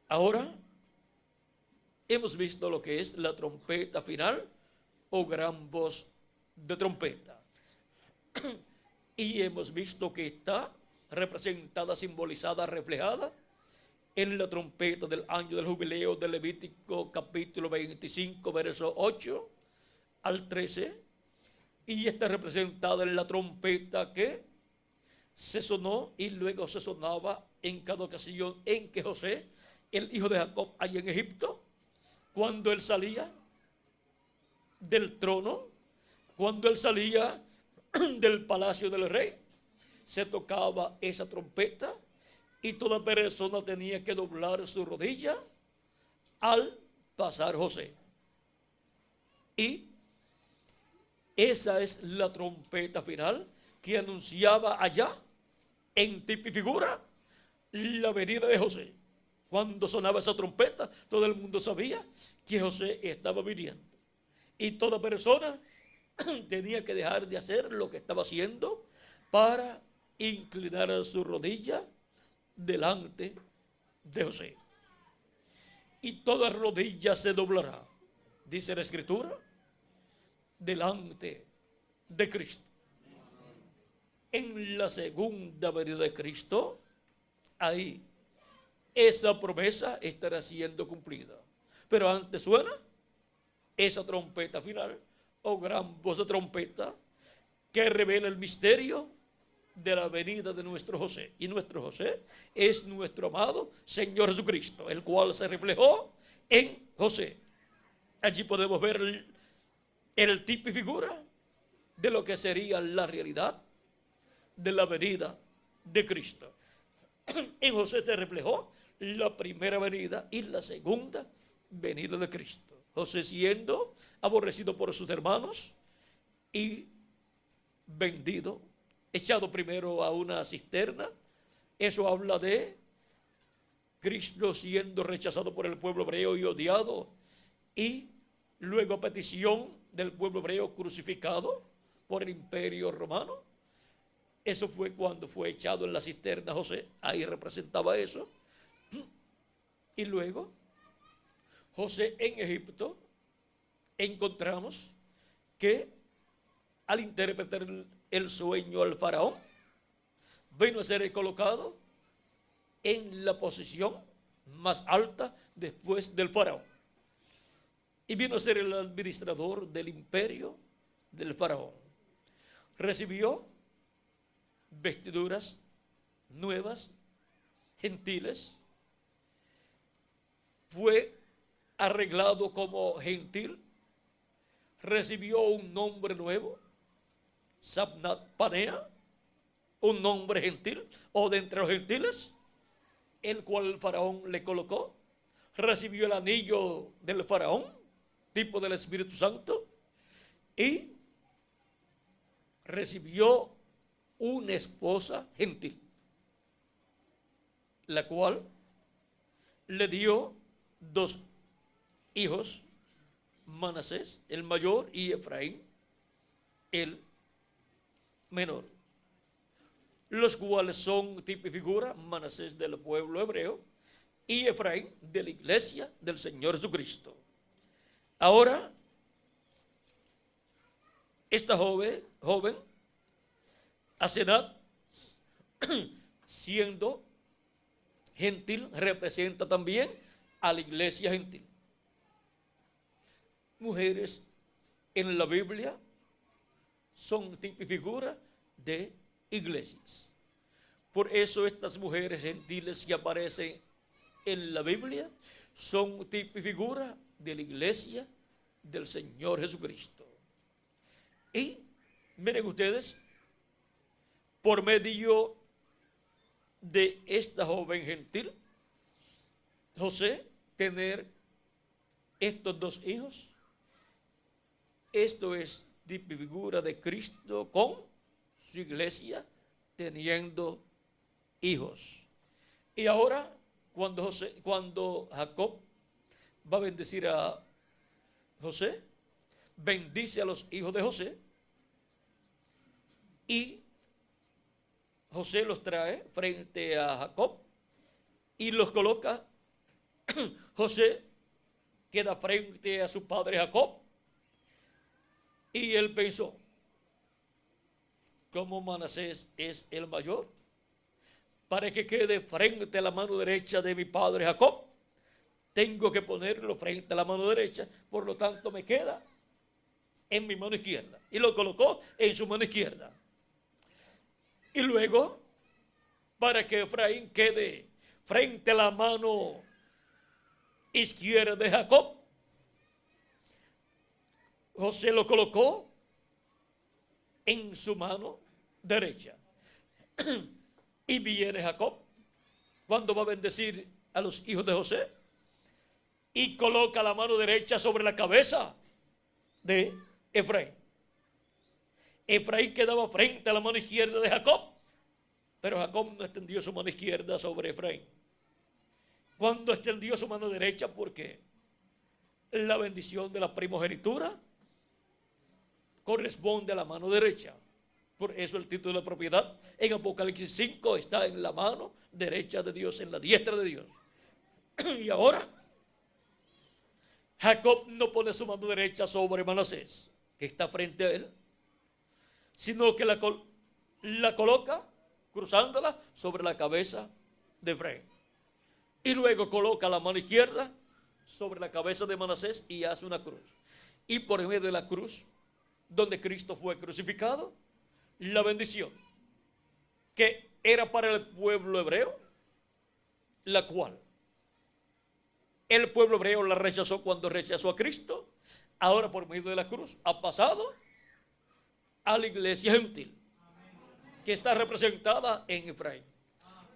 Ahora hemos visto lo que es la trompeta final o gran voz de trompeta. Y hemos visto que está representada, simbolizada, reflejada en la trompeta del año del jubileo de Levítico capítulo 25, verso 8 al 13. Y está representada en la trompeta que se sonó y luego se sonaba en cada ocasión en que José, el hijo de Jacob, allá en Egipto, cuando él salía del trono, cuando él salía del palacio del rey, se tocaba esa trompeta y toda persona tenía que doblar su rodilla al pasar José. Y esa es la trompeta final que anunciaba allá en tipo y figura la venida de José. Cuando sonaba esa trompeta, todo el mundo sabía que José estaba viniendo. Y toda persona tenía que dejar de hacer lo que estaba haciendo para inclinar su rodilla delante de José. Y toda rodilla se doblará, dice la Escritura, delante de Cristo. En la segunda venida de Cristo, ahí esa promesa estará siendo cumplida. Pero antes suena esa trompeta final o gran voz de trompeta que revela el misterio de la venida de nuestro José. Y nuestro José es nuestro amado Señor Jesucristo, el cual se reflejó en José. Allí podemos ver el tipo y figura de lo que sería la realidad de la venida de Cristo. En José se reflejó la primera venida y la segunda venida de Cristo. José siendo aborrecido por sus hermanos y vendido, echado primero a una cisterna. Eso habla de Cristo siendo rechazado por el pueblo hebreo y odiado, y luego a petición del pueblo hebreo crucificado por el imperio romano. Eso fue cuando fue echado en la cisterna José, ahí representaba eso. Y luego José en Egipto, encontramos que al interpretar el sueño al faraón, vino a ser colocado en la posición más alta después del faraón. Y vino a ser el administrador del imperio del faraón. Recibió vestiduras nuevas, gentiles. Fue arreglado como gentil. Recibió un nombre nuevo, Sabnat Panea, un nombre gentil, o de entre los gentiles, el cual el faraón le colocó. Recibió el anillo del faraón, tipo del Espíritu Santo, y recibió una esposa gentil, la cual le dio dos hijos, Manasés, el mayor, y Efraín, el menor, los cuales son tipo y figura, Manasés del pueblo hebreo y Efraín de la iglesia del Señor Jesucristo. Ahora, esta joven, Asenat, siendo gentil, representa también a la iglesia gentil. Mujeres en la Biblia son tipo y figura de iglesias. Por eso estas mujeres gentiles que aparecen en la Biblia son tipo y figura de la iglesia del Señor Jesucristo. Y Miren ustedes, por medio de esta joven gentil, José, tener estos dos hijos. Esto es de figura de Cristo con su iglesia teniendo hijos. Y ahora, cuando Jacob va a bendecir a José, bendice a los hijos de José y José los trae frente a Jacob y los coloca. José queda frente a su padre Jacob y él pensó, como Manasés es el mayor, para que quede frente a la mano derecha de mi padre Jacob, tengo que ponerlo frente a la mano derecha, por lo tanto me queda en mi mano izquierda. Y lo colocó en su mano izquierda. Y luego, para que Efraín quede frente a la mano izquierda de Jacob, José lo colocó en su mano derecha. Y viene Jacob, cuando va a bendecir a los hijos de José, y coloca la mano derecha sobre la cabeza de Efraín. Efraín quedaba frente a la mano izquierda de Jacob, pero Jacob no extendió su mano izquierda sobre Efraín. Cuando extendió su mano derecha, porque la bendición de la primogenitura corresponde a la mano derecha. Por eso el título de propiedad en Apocalipsis 5 está en la mano derecha de Dios, en la diestra de Dios. Y ahora Jacob no pone su mano derecha sobre Manasés, que está frente a él, sino que la coloca, cruzándola sobre la cabeza de Efraín. Y luego coloca la mano izquierda sobre la cabeza de Manasés y hace una cruz. Y por medio de la cruz, donde Cristo fue crucificado, la bendición que era para el pueblo hebreo, la cual el pueblo hebreo la rechazó cuando rechazó a Cristo, ahora por medio de la cruz ha pasado a la iglesia gentil, que está representada en Efraín.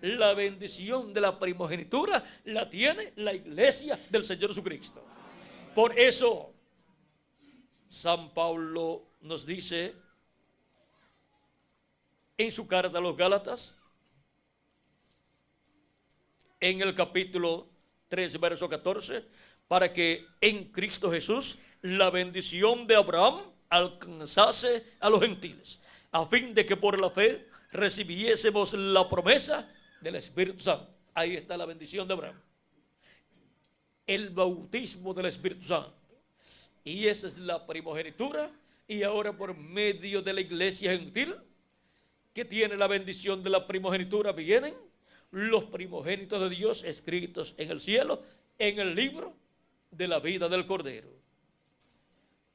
La bendición de la primogenitura la tiene la iglesia del Señor Jesucristo. Por eso San Pablo nos dice en su carta a los Gálatas, en el capítulo 3, verso 14, para que en Cristo Jesús la bendición de Abraham alcanzase a los gentiles, a fin de que por la fe recibiésemos la promesa del Espíritu Santo. Ahí está la bendición de Abraham, el bautismo del Espíritu Santo, y esa es la primogenitura. Y ahora por medio de la iglesia gentil, que tiene la bendición de la primogenitura, vienen los primogénitos de Dios escritos en el cielo, en el libro de la vida del Cordero.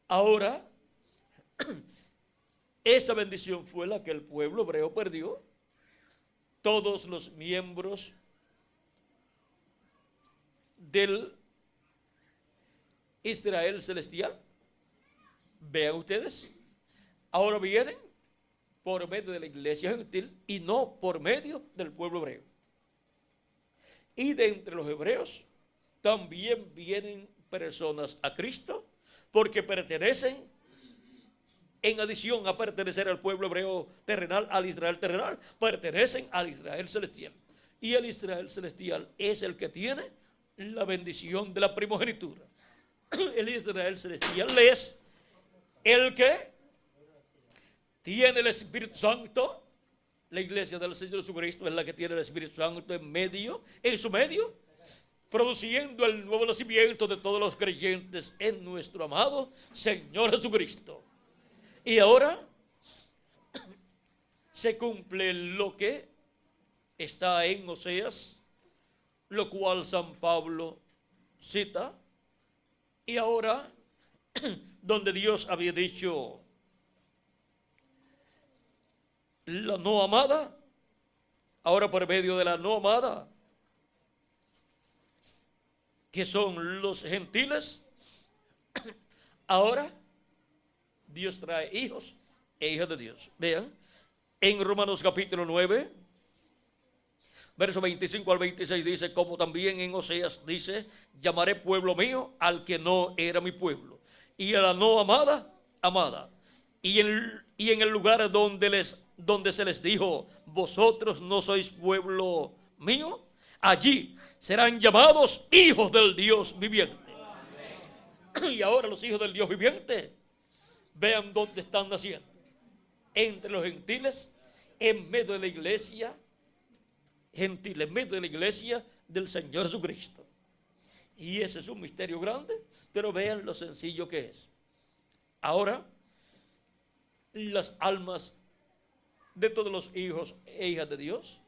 Ahora, esa bendición fue la que el pueblo hebreo perdió. Todos los miembros del Israel celestial, vean ustedes, ahora vienen por medio de la iglesia gentil y no por medio del pueblo hebreo. Y de entre los hebreos también vienen personas a Cristo, porque pertenecen, en adición a pertenecer al pueblo hebreo terrenal, al Israel terrenal, pertenecen al Israel celestial. Y el Israel celestial es el que tiene la bendición de la primogenitura. El Israel celestial es el que tiene el Espíritu Santo. La iglesia del Señor Jesucristo es la que tiene el Espíritu Santo en su medio, produciendo el nuevo nacimiento de todos los creyentes en nuestro amado Señor Jesucristo. Y ahora se cumple lo que está en Oseas, lo cual San Pablo cita. Y ahora, donde Dios había dicho la no amada, ahora por medio de la no amada, que son los gentiles, ahora Dios trae hijos e hijas de Dios. Vean, en Romanos capítulo 9, verso 25 al 26 dice, como también en Oseas dice, llamaré pueblo mío al que no era mi pueblo, y a la no amada, amada. Y en el lugar donde se les dijo, vosotros no sois pueblo mío, allí serán llamados hijos del Dios viviente. Y ahora los hijos del Dios viviente, vean dónde están naciendo. Entre los gentiles, en medio de la iglesia gentil, en medio de la iglesia del Señor Jesucristo. Y ese es un misterio grande, pero vean lo sencillo que es. Ahora, las almas de todos los hijos e hijas de Dios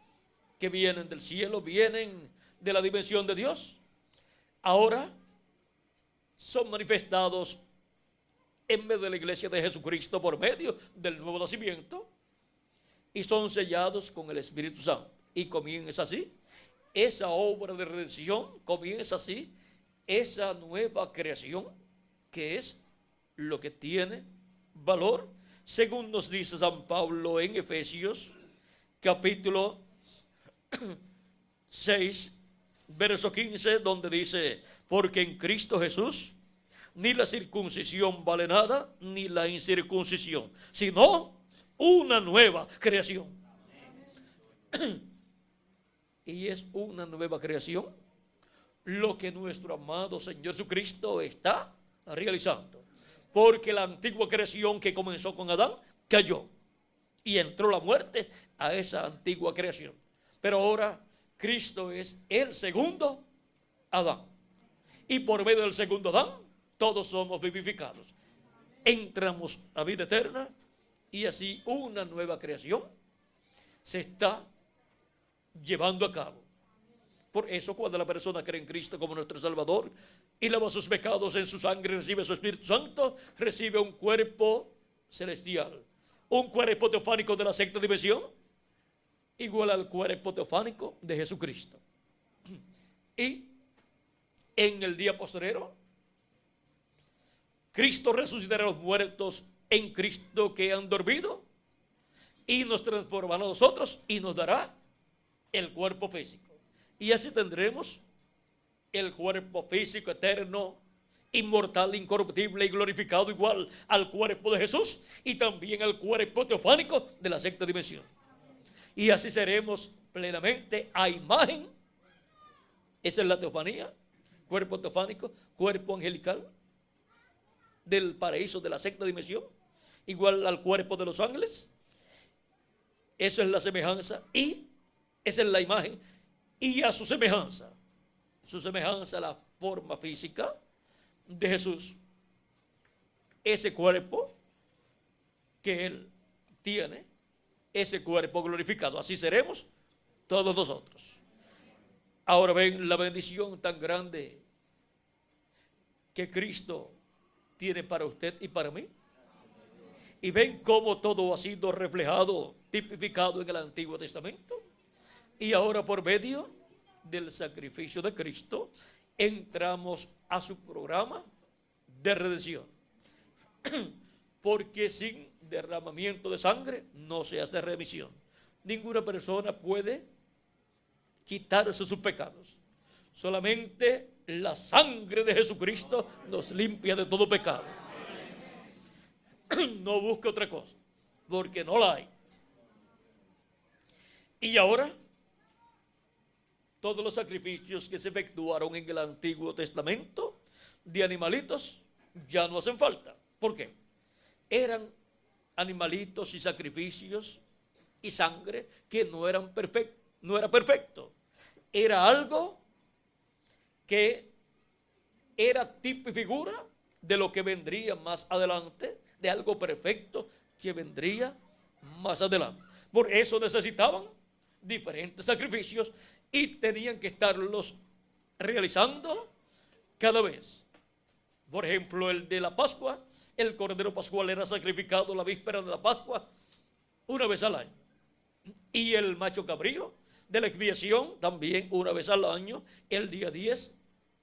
que vienen del cielo, vienen de la dimensión de Dios, ahora son manifestados en medio de la iglesia de Jesucristo por medio del nuevo nacimiento y son sellados con el Espíritu Santo. Y comienza así esa obra de redención, comienza así esa nueva creación que es lo que tiene valor, según nos dice San Pablo en Efesios capítulo 6, verso 15, donde dice, porque en Cristo Jesús ni la circuncisión vale nada, ni la incircuncisión, sino una nueva creación. Y es una nueva creación lo que nuestro amado Señor Jesucristo está realizando. Porque la antigua creación que comenzó con Adán cayó y entró la muerte a esa antigua creación. Pero ahora Cristo es el segundo Adán. Y por medio del segundo Adán, todos somos vivificados. Entramos a vida eterna y así una nueva creación se está llevando a cabo. Por eso cuando la persona cree en Cristo como nuestro Salvador y lava sus pecados en su sangre, recibe su Espíritu Santo, recibe un cuerpo celestial, un cuerpo teofánico de la sexta dimensión, igual al cuerpo teofánico de Jesucristo. Y en el día postrero, Cristo resucitará a los muertos en Cristo que han dormido y nos transformará a nosotros y nos dará el cuerpo físico. Y así tendremos el cuerpo físico eterno, inmortal, incorruptible y glorificado igual al cuerpo de Jesús y también al cuerpo teofánico de la sexta dimensión. Y así seremos plenamente a imagen. Esa es la teofanía, cuerpo teofánico, cuerpo angelical del paraíso de la sexta dimensión, igual al cuerpo de los ángeles. Eso es la semejanza y esa es la imagen. Y a su semejanza la forma física de Jesús, ese cuerpo que Él tiene, ese cuerpo glorificado, así seremos todos nosotros. Ahora ven la bendición tan grande que Cristo tiene para usted y para mí. Y ven cómo todo ha sido reflejado, tipificado en el Antiguo Testamento. Y ahora por medio del sacrificio de Cristo entramos a su programa de redención. Porque sin derramamiento de sangre no se hace remisión. Ninguna persona puede quitarse sus pecados. Solamente la sangre de Jesucristo nos limpia de todo pecado. No busque otra cosa, porque no la hay. Y ahora todos los sacrificios que se efectuaron en el Antiguo Testamento de animalitos ya no hacen falta. ¿Por qué? Eran animalitos y sacrificios y sangre que no era perfecto. Era algo que era tipo y figura de lo que vendría más adelante, de algo perfecto que vendría más adelante. Por eso necesitaban diferentes sacrificios y tenían que estarlos realizando cada vez. Por ejemplo, el de la Pascua, el cordero pascual era sacrificado la víspera de la Pascua una vez al año. Y el macho cabrío de la expiación también una vez al año, el día 10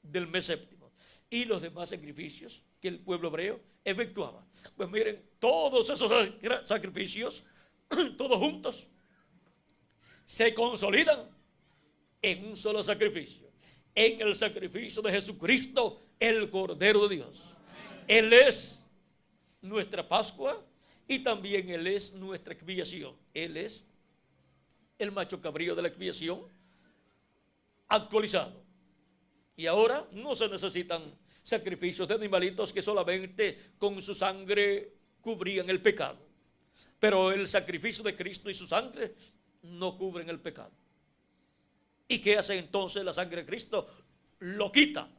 del mes séptimo. y los demás sacrificios que el pueblo hebreo efectuaba. Pues miren, todos esos sacrificios, todos juntos, se consolidan en un solo sacrificio, en el sacrificio de Jesucristo, el Cordero de Dios. Él es nuestra Pascua y también Él es nuestra expiación. Él es el macho cabrío de la expiación actualizado. Y ahora no se necesitan sacrificios de animalitos que solamente con su sangre cubrían el pecado. Pero el sacrificio de Cristo y su sangre no cubren el pecado. ¿Y qué hace entonces la sangre de Cristo? Lo quita.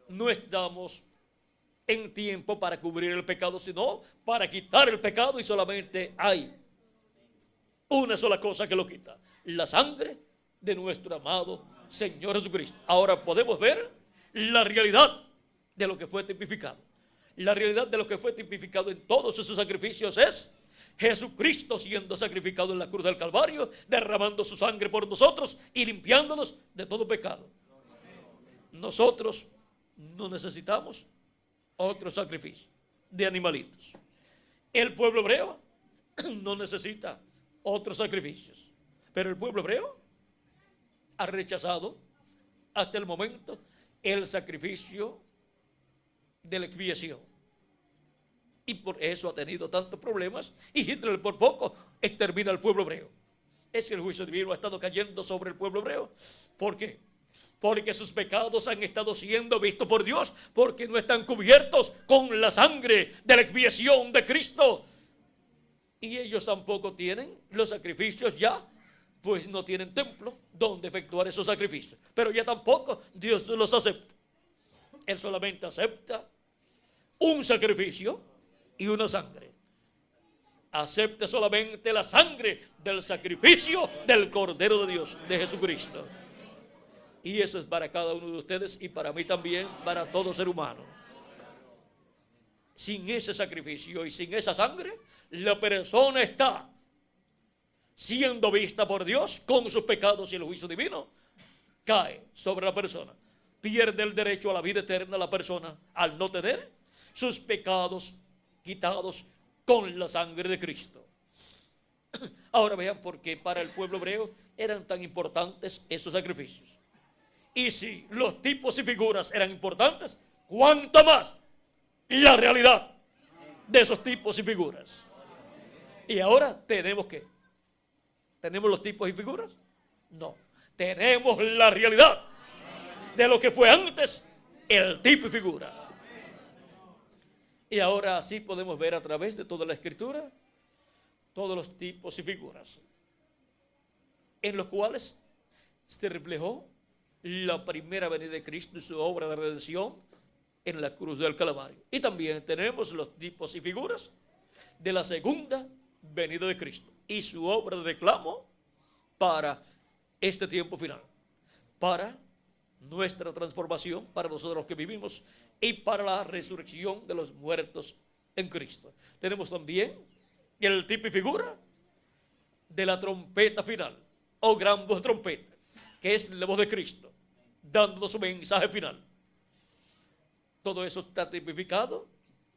No estamos en tiempo para cubrir el pecado, sino para quitar el pecado, y solamente hay una sola cosa que lo quita: la sangre de nuestro amado Señor Jesucristo. Ahora podemos ver la realidad de lo que fue tipificado. La realidad de lo que fue tipificado en todos esos sacrificios es Jesucristo siendo sacrificado en la cruz del Calvario, derramando su sangre por nosotros y limpiándonos de todo pecado. Nosotros no necesitamos otro sacrificio de animalitos. El pueblo hebreo no necesita otros sacrificios, pero el pueblo hebreo ha rechazado hasta el momento el sacrificio de la expiación, y por eso ha tenido tantos problemas, y Hitler por poco extermina al pueblo hebreo. Es que el juicio divino ha estado cayendo sobre el pueblo hebreo. ¿Por qué? Porque sus pecados han estado siendo vistos por Dios, porque no están cubiertos con la sangre de la expiación de Cristo. Y ellos tampoco tienen los sacrificios ya, pues no tienen templo donde efectuar esos sacrificios. Pero ya tampoco Dios los acepta. Él solamente acepta un sacrificio y una sangre. Acepta solamente la sangre del sacrificio del Cordero de Dios, de Jesucristo. Y eso es para cada uno de ustedes y para mí también, para todo ser humano. Sin ese sacrificio y sin esa sangre, la persona está siendo vista por Dios con sus pecados, y el juicio divino cae sobre la persona. Pierde el derecho a la vida eterna la persona al no tener sus pecados quitados con la sangre de Cristo. Ahora vean por qué para el pueblo hebreo eran tan importantes esos sacrificios. Y si los tipos y figuras eran importantes, ¿cuánto más la realidad de esos tipos y figuras? Y ahora tenemos ¿qué? ¿Tenemos los tipos y figuras? No, tenemos la realidad de lo que fue antes el tipo y figura. Y ahora sí podemos ver a través de toda la Escritura todos los tipos y figuras en los cuales se reflejó la primera venida de Cristo y su obra de redención en la cruz del Calvario. Y también tenemos los tipos y figuras de la segunda venida de Cristo y su obra de reclamo para este tiempo final, para nuestra transformación, para nosotros los que vivimos, y para la resurrección de los muertos en Cristo. Tenemos también el tipo y figura de la trompeta final, o gran voz de trompeta, que es la voz de Cristo, dándonos su mensaje final. Todo eso está tipificado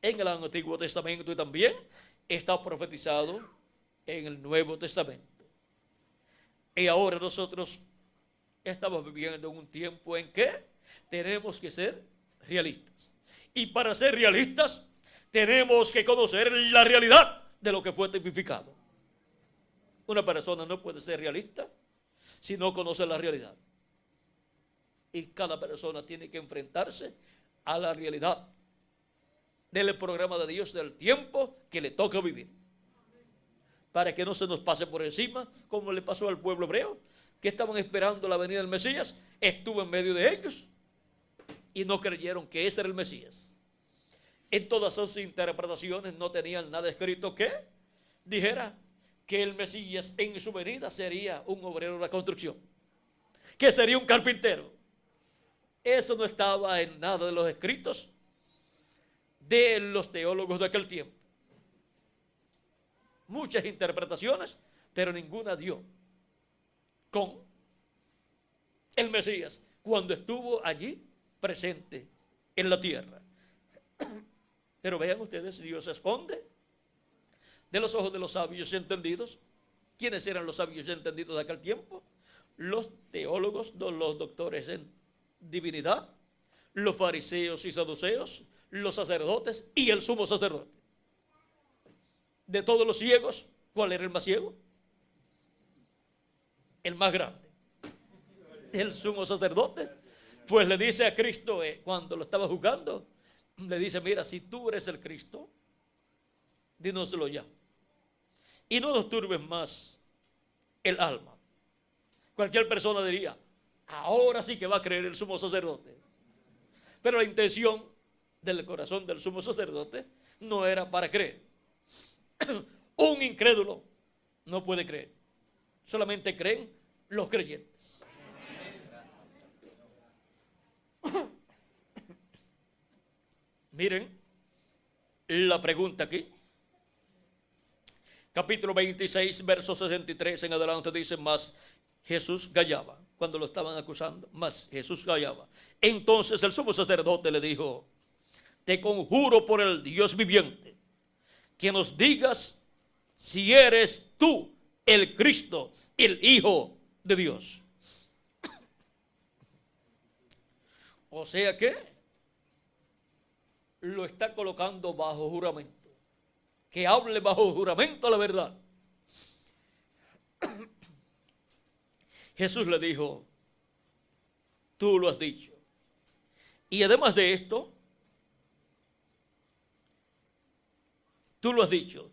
en el Antiguo Testamento y también está profetizado en el Nuevo Testamento. Y ahora nosotros estamos viviendo en un tiempo en que tenemos que ser realistas. Y para ser realistas tenemos que conocer la realidad de lo que fue tipificado. Una persona no puede ser realista si no conoce la realidad. Y cada persona tiene que enfrentarse a la realidad del programa de Dios del tiempo que le toca vivir, para que no se nos pase por encima, como le pasó al pueblo hebreo, que estaban esperando la venida del Mesías. Estuvo en medio de ellos y no creyeron que ese era el Mesías. En todas sus interpretaciones no tenían nada escrito que dijera que el Mesías en su venida sería un obrero de la construcción, que sería un carpintero. Eso no estaba en nada de los escritos de los teólogos de aquel tiempo. Muchas interpretaciones, pero ninguna dio con el Mesías cuando estuvo allí presente en la tierra. Pero vean ustedes, Dios se esconde de los ojos de los sabios y entendidos. ¿Quiénes eran los sabios y entendidos de aquel tiempo? Los teólogos, los doctores en divinidad, los fariseos y saduceos, los sacerdotes y el sumo sacerdote. De todos los ciegos, ¿cuál era el más ciego? El más grande, el sumo sacerdote. Pues le dice a Cristo, cuando lo estaba juzgando, le dice: mira, si tú eres el Cristo, dínoslo ya, y no nos turbes más el alma. Cualquier persona diría: ahora sí que va a creer el sumo sacerdote. Pero la intención del corazón del sumo sacerdote no era para creer. Un incrédulo no puede creer, solamente creen los creyentes. Miren la pregunta aquí. Capítulo 26, verso 63 en adelante dice: más Jesús callaba. Cuando lo estaban acusando, más Jesús callaba. Entonces el sumo sacerdote le dijo: te conjuro por el Dios viviente, que nos digas si eres tú el Cristo, el Hijo de Dios. O sea que lo está colocando bajo juramento, que hable bajo juramento la verdad. Jesús le dijo: tú lo has dicho. Y además de esto, tú lo has dicho.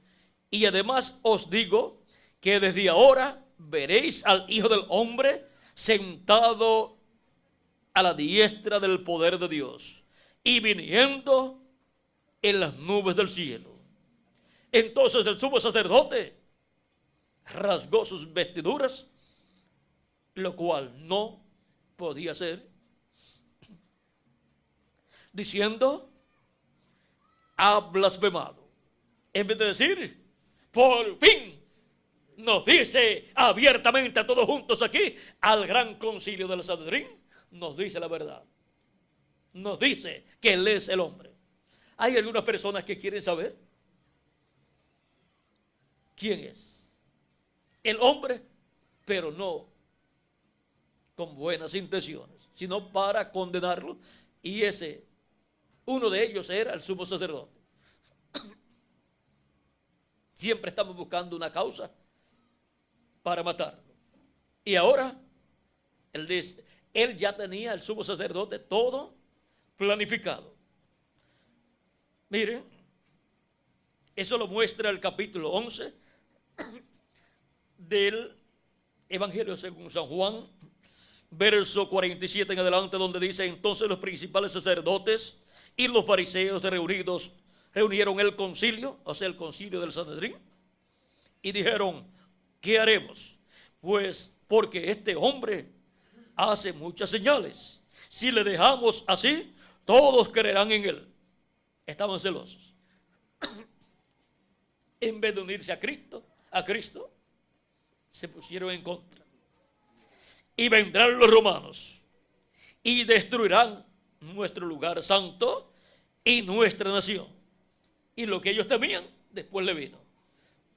Y además os digo que desde ahora veréis al Hijo del Hombre sentado a la diestra del poder de Dios y viniendo en las nubes del cielo. Entonces el sumo sacerdote rasgó sus vestiduras, lo cual no podía ser, diciendo: ha blasfemado. En vez de decir: por fin nos dice abiertamente a todos juntos aquí, al gran concilio del Sanedrín, nos dice la verdad. Nos dice que Él es el hombre. Hay algunas personas que quieren saber quién es el hombre, pero no con buenas intenciones, sino para condenarlo. Y uno de ellos era el sumo sacerdote. Siempre estamos buscando una causa para matarlo. Y ahora él dice: él ya tenía, el sumo sacerdote, todo planificado. Miren, eso lo muestra el capítulo 11 del Evangelio según San Juan, verso 47 en adelante, donde dice: entonces los principales sacerdotes y los fariseos reunieron el concilio, o sea, el concilio del Sanedrín, y dijeron: ¿qué haremos? Pues porque este hombre hace muchas señales. Si le dejamos así, todos creerán en él. Estaban celosos. En vez de unirse a Cristo, se pusieron en contra. Y vendrán los romanos y destruirán nuestro lugar santo y nuestra nación. Y lo que ellos temían, después le vino.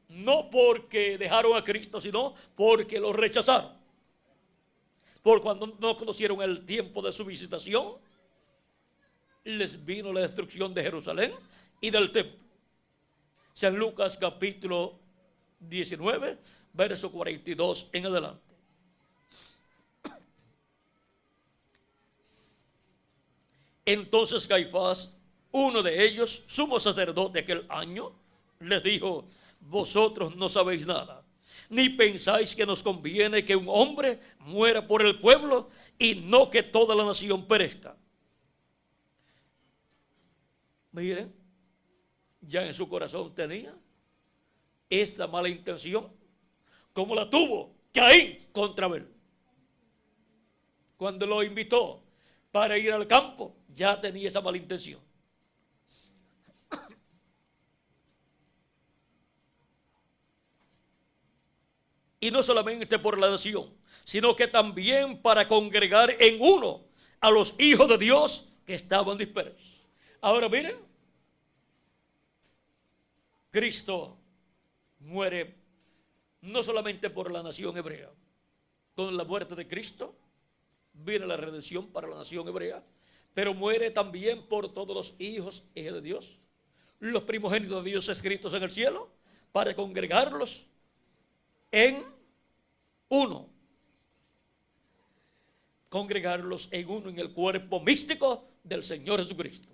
No porque dejaron a Cristo, sino porque lo rechazaron. Por cuando no conocieron el tiempo de su visitación, les vino la destrucción de Jerusalén y del templo. San Lucas capítulo 19, verso 42 en adelante. Entonces Caifás, uno de ellos, sumo sacerdote de aquel año, les dijo: vosotros no sabéis nada, ni pensáis que nos conviene que un hombre muera por el pueblo y no que toda la nación perezca. Miren, ya en su corazón tenía esta mala intención, como la tuvo Caín contra Abel. Cuando lo invitó para ir al campo, ya tenía esa mala intención. Y no solamente por la nación, sino que también para congregar en uno a los hijos de Dios que estaban dispersos. Ahora miren, Cristo muere no solamente por la nación hebrea. Con la muerte de Cristo viene la redención para la nación hebrea, pero muere también por todos los hijos e hijas de Dios, los primogénitos de Dios escritos en el cielo, para congregarlos en uno. Congregarlos en uno, en el cuerpo místico del Señor Jesucristo.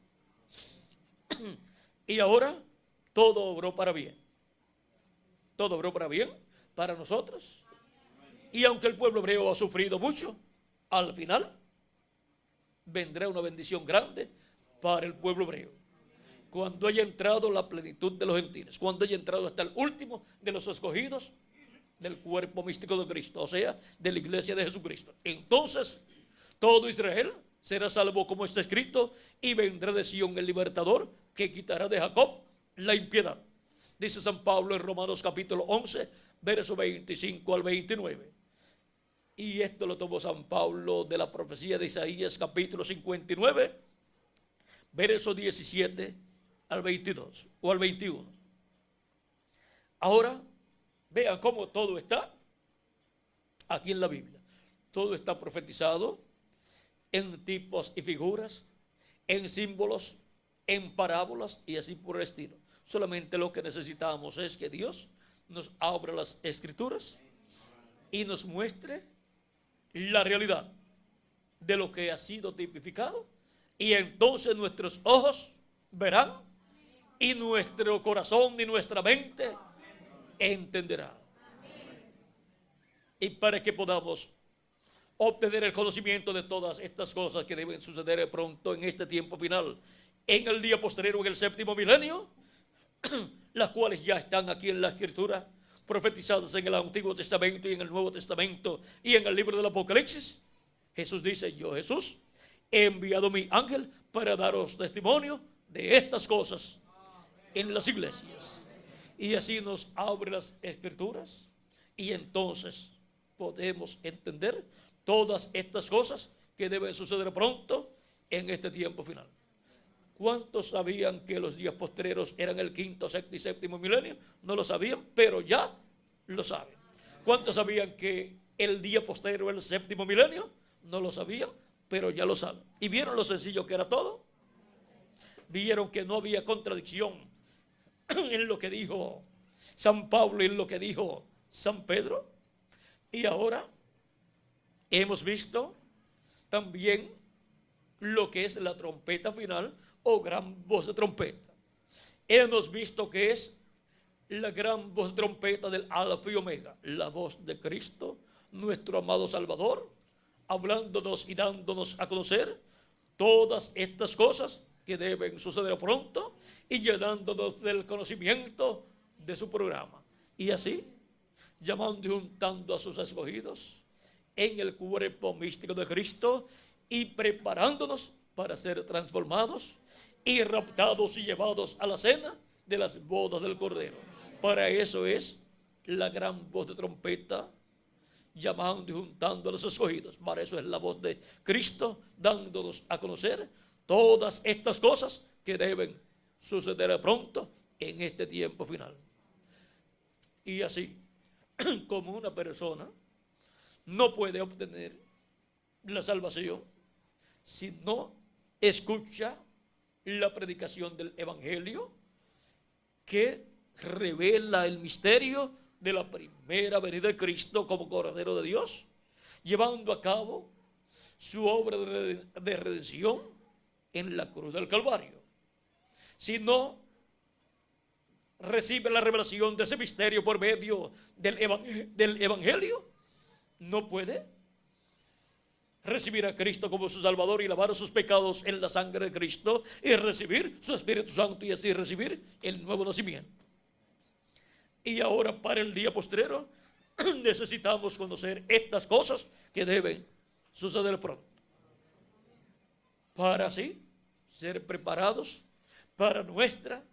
Y ahora todo obró para bien. Todo obró para bien para nosotros. Y aunque el pueblo hebreo ha sufrido mucho, al final vendrá una bendición grande para el pueblo hebreo. Cuando haya entrado la plenitud de los gentiles, cuando haya entrado hasta el último de los escogidos del cuerpo místico de Cristo, o sea, de la iglesia de Jesucristo. Entonces, todo Israel será salvo, como está escrito, y vendrá de Sion el libertador que quitará de Jacob la impiedad. Dice San Pablo en Romanos capítulo 11, verso 25 al 29. Y esto lo tomó San Pablo de la profecía de Isaías capítulo 59, verso 17 al 22 o al 21. Ahora, vean cómo todo está aquí en la Biblia. Todo está profetizado en tipos y figuras, en símbolos, en parábolas y así por el estilo. Solamente lo que necesitamos es que Dios nos abra las escrituras y nos muestre la realidad de lo que ha sido tipificado, y entonces nuestros ojos verán y nuestro corazón y nuestra mente entenderá. Y para que podamos obtener el conocimiento de todas estas cosas que deben suceder pronto en este tiempo final, en el día posterior, en el séptimo milenio, las cuales ya están aquí en la Escritura, profetizadas en el Antiguo Testamento y en el Nuevo Testamento y en el libro del Apocalipsis. Jesús dice: yo, Jesús, he enviado mi ángel para daros testimonio de estas cosas en las iglesias. Y así nos abre las Escrituras y entonces podemos entender todas estas cosas que deben suceder pronto en este tiempo final. ¿Cuántos sabían que los días postreros eran el quinto, sexto y séptimo milenio? No lo sabían, pero ya lo saben. ¿Cuántos sabían que el día posterior era el séptimo milenio? No lo sabían, pero ya lo saben. ¿Y vieron lo sencillo que era todo? Vieron que no había contradicción en lo que dijo San Pablo y en lo que dijo San Pedro. Y ahora hemos visto también lo que es la trompeta final o gran voz de trompeta. Hemos visto que es la gran voz de trompeta del Alfa y Omega, la voz de Cristo, nuestro amado Salvador, hablándonos y dándonos a conocer todas estas cosas que deben suceder pronto y llenándonos del conocimiento de su programa. Y así, llamando y juntando a sus escogidos en el cuerpo místico de Cristo y preparándonos para ser transformados y raptados y llevados a la cena de las bodas del Cordero. Para eso es la gran voz de trompeta, llamando y juntando a los escogidos. Para eso es la voz de Cristo, dándonos a conocer todas estas cosas que deben suceder pronto en este tiempo final. Y así, como una persona no puede obtener la salvación si no escucha la predicación del Evangelio, que revela el misterio de la primera venida de Cristo como Cordero de Dios, llevando a cabo su obra de redención en la cruz del Calvario. Si no recibe la revelación de ese misterio por medio del Evangelio, no puede recibir a Cristo como su Salvador y lavar sus pecados en la sangre de Cristo y recibir su Espíritu Santo y así recibir el nuevo nacimiento. Y ahora, para el día postrero, necesitamos conocer estas cosas que deben suceder pronto, para así ser preparados para nuestra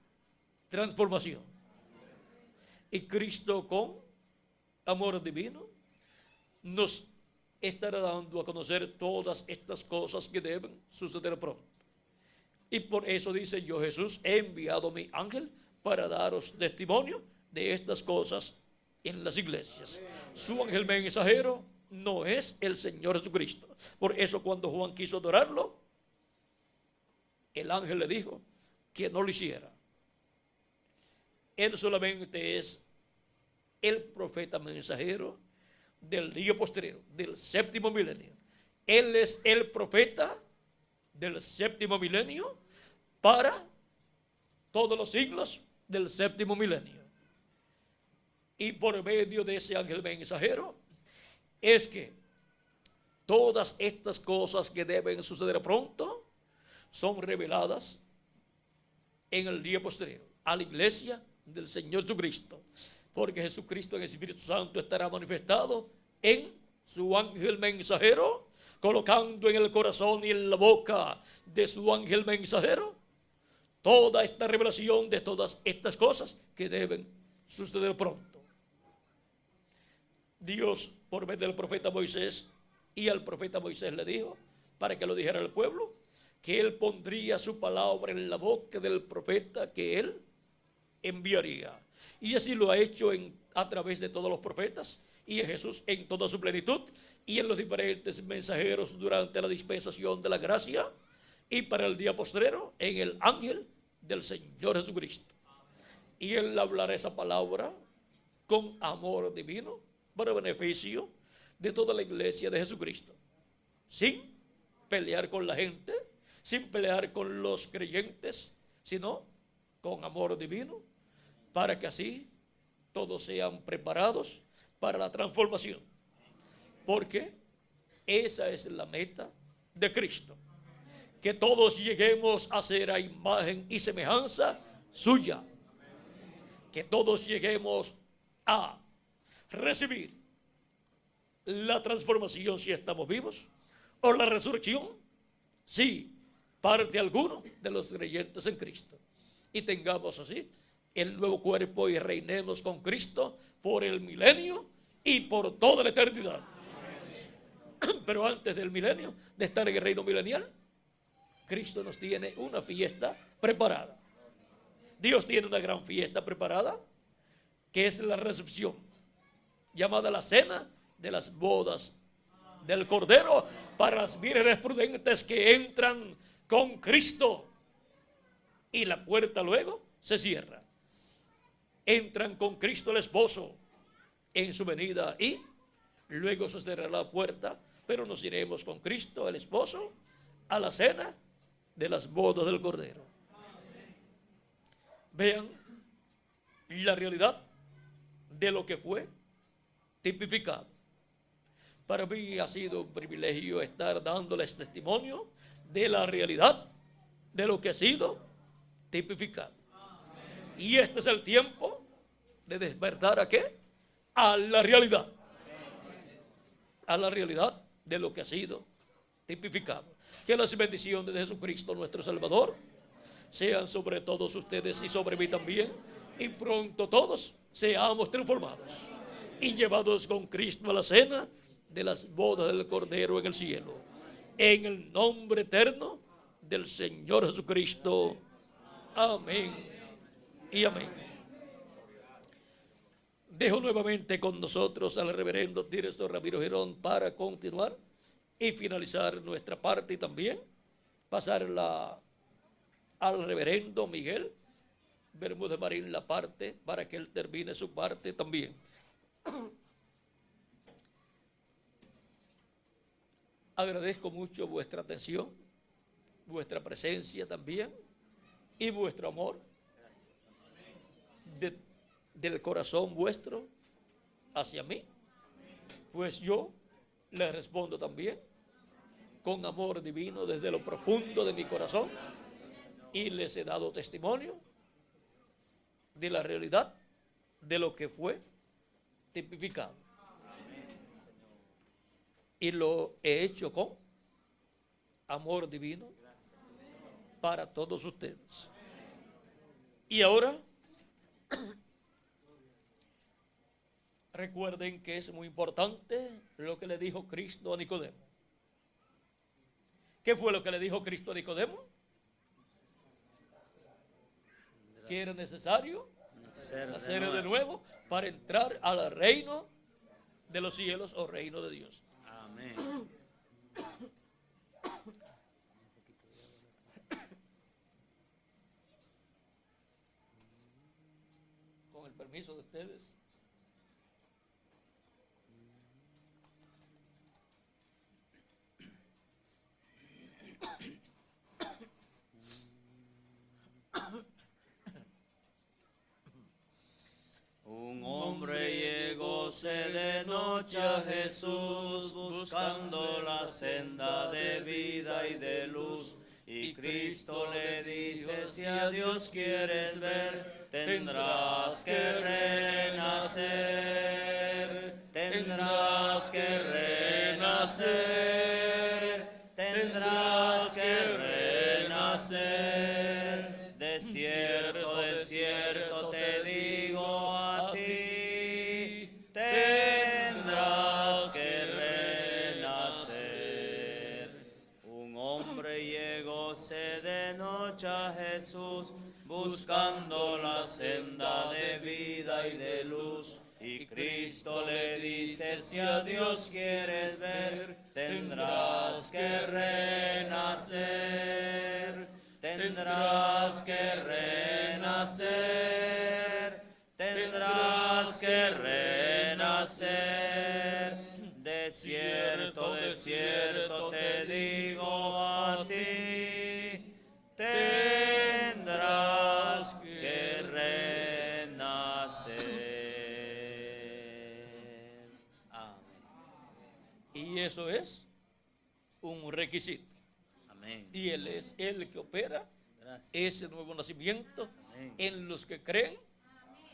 transformación. Y Cristo, con amor divino, nos estará dando a conocer todas estas cosas que deben suceder pronto. Y por eso dice: yo, Jesús, he enviado mi ángel para daros testimonio de estas cosas en las iglesias. Su ángel mensajero no es el Señor Jesucristo. Por eso cuando Juan quiso adorarlo, el ángel le dijo que no lo hiciera. Él solamente es el profeta mensajero del día postrero, del séptimo milenio. Él es el profeta del séptimo milenio para todos los siglos del séptimo milenio. Y por medio de ese ángel mensajero es que todas estas cosas que deben suceder pronto son reveladas en el día postrero a la iglesia del Señor Jesucristo, porque Jesucristo en el Espíritu Santo estará manifestado en su ángel mensajero, colocando en el corazón y en la boca de su ángel mensajero toda esta revelación de todas estas cosas que deben suceder pronto. Dios, por medio del profeta Moisés, y al profeta Moisés le dijo, para que lo dijera al pueblo, que él pondría su palabra en la boca del profeta que él enviaría. Y así lo ha hecho a través de todos los profetas, y en Jesús en toda su plenitud, y en los diferentes mensajeros durante la dispensación de la gracia, y para el día postrero en el ángel del Señor Jesucristo. Y él hablará esa palabra con amor divino para beneficio de toda la iglesia de Jesucristo, sin pelear con la gente, sin pelear con los creyentes, sino con amor divino, para que así todos sean preparados para la transformación, porque esa es la meta de Cristo, que todos lleguemos a ser a imagen y semejanza suya, que todos lleguemos a recibir la transformación si estamos vivos, o la resurrección si parte alguno de los creyentes en Cristo, y tengamos así el nuevo cuerpo y reinemos con Cristo por el milenio y por toda la eternidad. Pero antes del milenio, de estar en el reino milenial, Cristo nos tiene una fiesta preparada. Dios tiene una gran fiesta preparada, que es la recepción, llamada la cena de las bodas del Cordero, para las vírgenes prudentes que entran con Cristo, y la puerta luego se cierra. Entran con Cristo el esposo en su venida, y luego se cerrará la puerta, pero nos iremos con Cristo el esposo a la cena de las bodas del Cordero. Vean la realidad de lo que fue tipificado. Para mí ha sido un privilegio estar dándoles testimonio de la realidad de lo que ha sido tipificado. Y este es el tiempo de despertar ¿a qué? A la realidad. A la realidad de lo que ha sido tipificado. Que las bendiciones de Jesucristo nuestro Salvador sean sobre todos ustedes y sobre mí también, y pronto todos seamos transformados y llevados con Cristo a la cena de las bodas del Cordero en el cielo, en el nombre eterno del Señor Jesucristo. Amén y amén. Dejo nuevamente con nosotros al reverendo director Ramiro Girón para continuar y finalizar nuestra parte, y también pasarla al reverendo Miguel Bermúdez Marín la parte, para que él termine su parte también. Agradezco mucho vuestra atención, vuestra presencia también, y vuestro amor del corazón vuestro hacia mí, pues yo les respondo también con amor divino desde lo profundo de mi corazón, y les he dado testimonio de la realidad de lo que fue tipificado, y lo he hecho con amor divino para todos ustedes. Y ahora Recuerden que es muy importante lo que le dijo Cristo a Nicodemo. ¿Qué fue lo que le dijo Cristo a Nicodemo? Que era necesario nacer de nuevo para entrar al reino de los cielos o reino de Dios. Amén. Con el permiso de ustedes. Un hombre llegóse de noche a Jesús, buscando la senda de vida y de luz. Y Cristo le dice, si a Dios quieres ver, tendrás que renacer, tendrás que renacer, tendrás que renacer. De cierto, te digo a ti, tendrás que renacer. Un hombre llegóse de noche a Jesús, buscando la senda de vida y de luz. Y Cristo le dice, si a Dios quieres ver, tendrás que renacer, tendrás que renacer, tendrás que renacer. De cierto, te digo a ti, tendrás que renacer. Amén. Y eso es un requisito. Amén. Y Él es el que opera Gracias. ese nuevo nacimiento Amén. en los que creen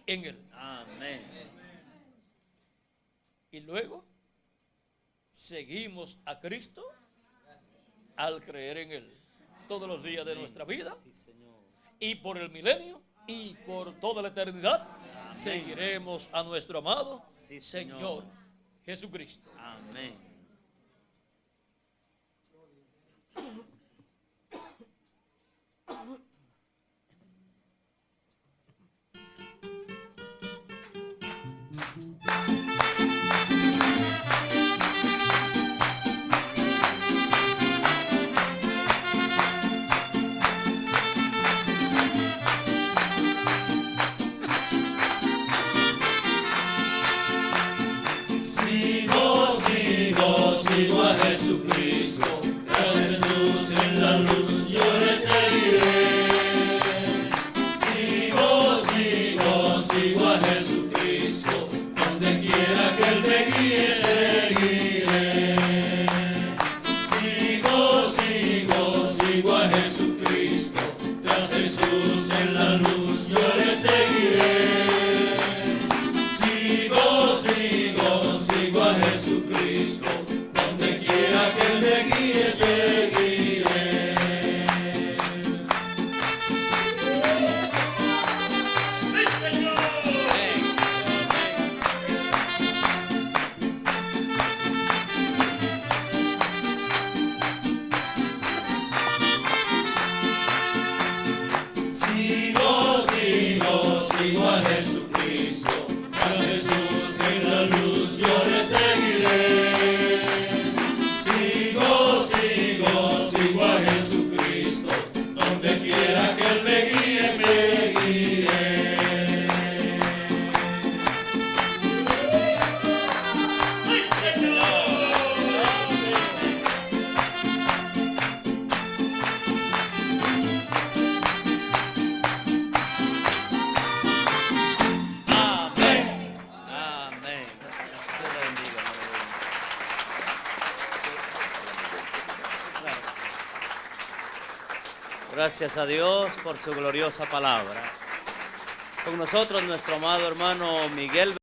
en Él. Amén. Y luego seguimos a Cristo al creer en Él todos los días de nuestra vida, Sí, Señor. y por el milenio y por toda la eternidad seguiremos a nuestro amado Sí, Señor Señor. Jesucristo. Amén. Sigo a Jesucristo, tras Jesús en la luz yo le seguiré. Sigo a Jesucristo, donde quiera que Él me guíe seguiré. Sigo a Jesucristo, tras Jesús en la luz yo le seguiré. Sigo a Jesucristo, donde quiera que Él me guíe seguiré. ¡Sí, Señor! Sigo a Jesucristo, tras Jesús en la luz yo le seguiré. Sigo a Jesucristo, donde quiera que Él me guíe seguiré. ¡Sí, Señor! Amén. Amén. Dios le bendiga, hermano. Gracias a Dios por su gloriosa palabra. Con nosotros nuestro amado hermano Miguel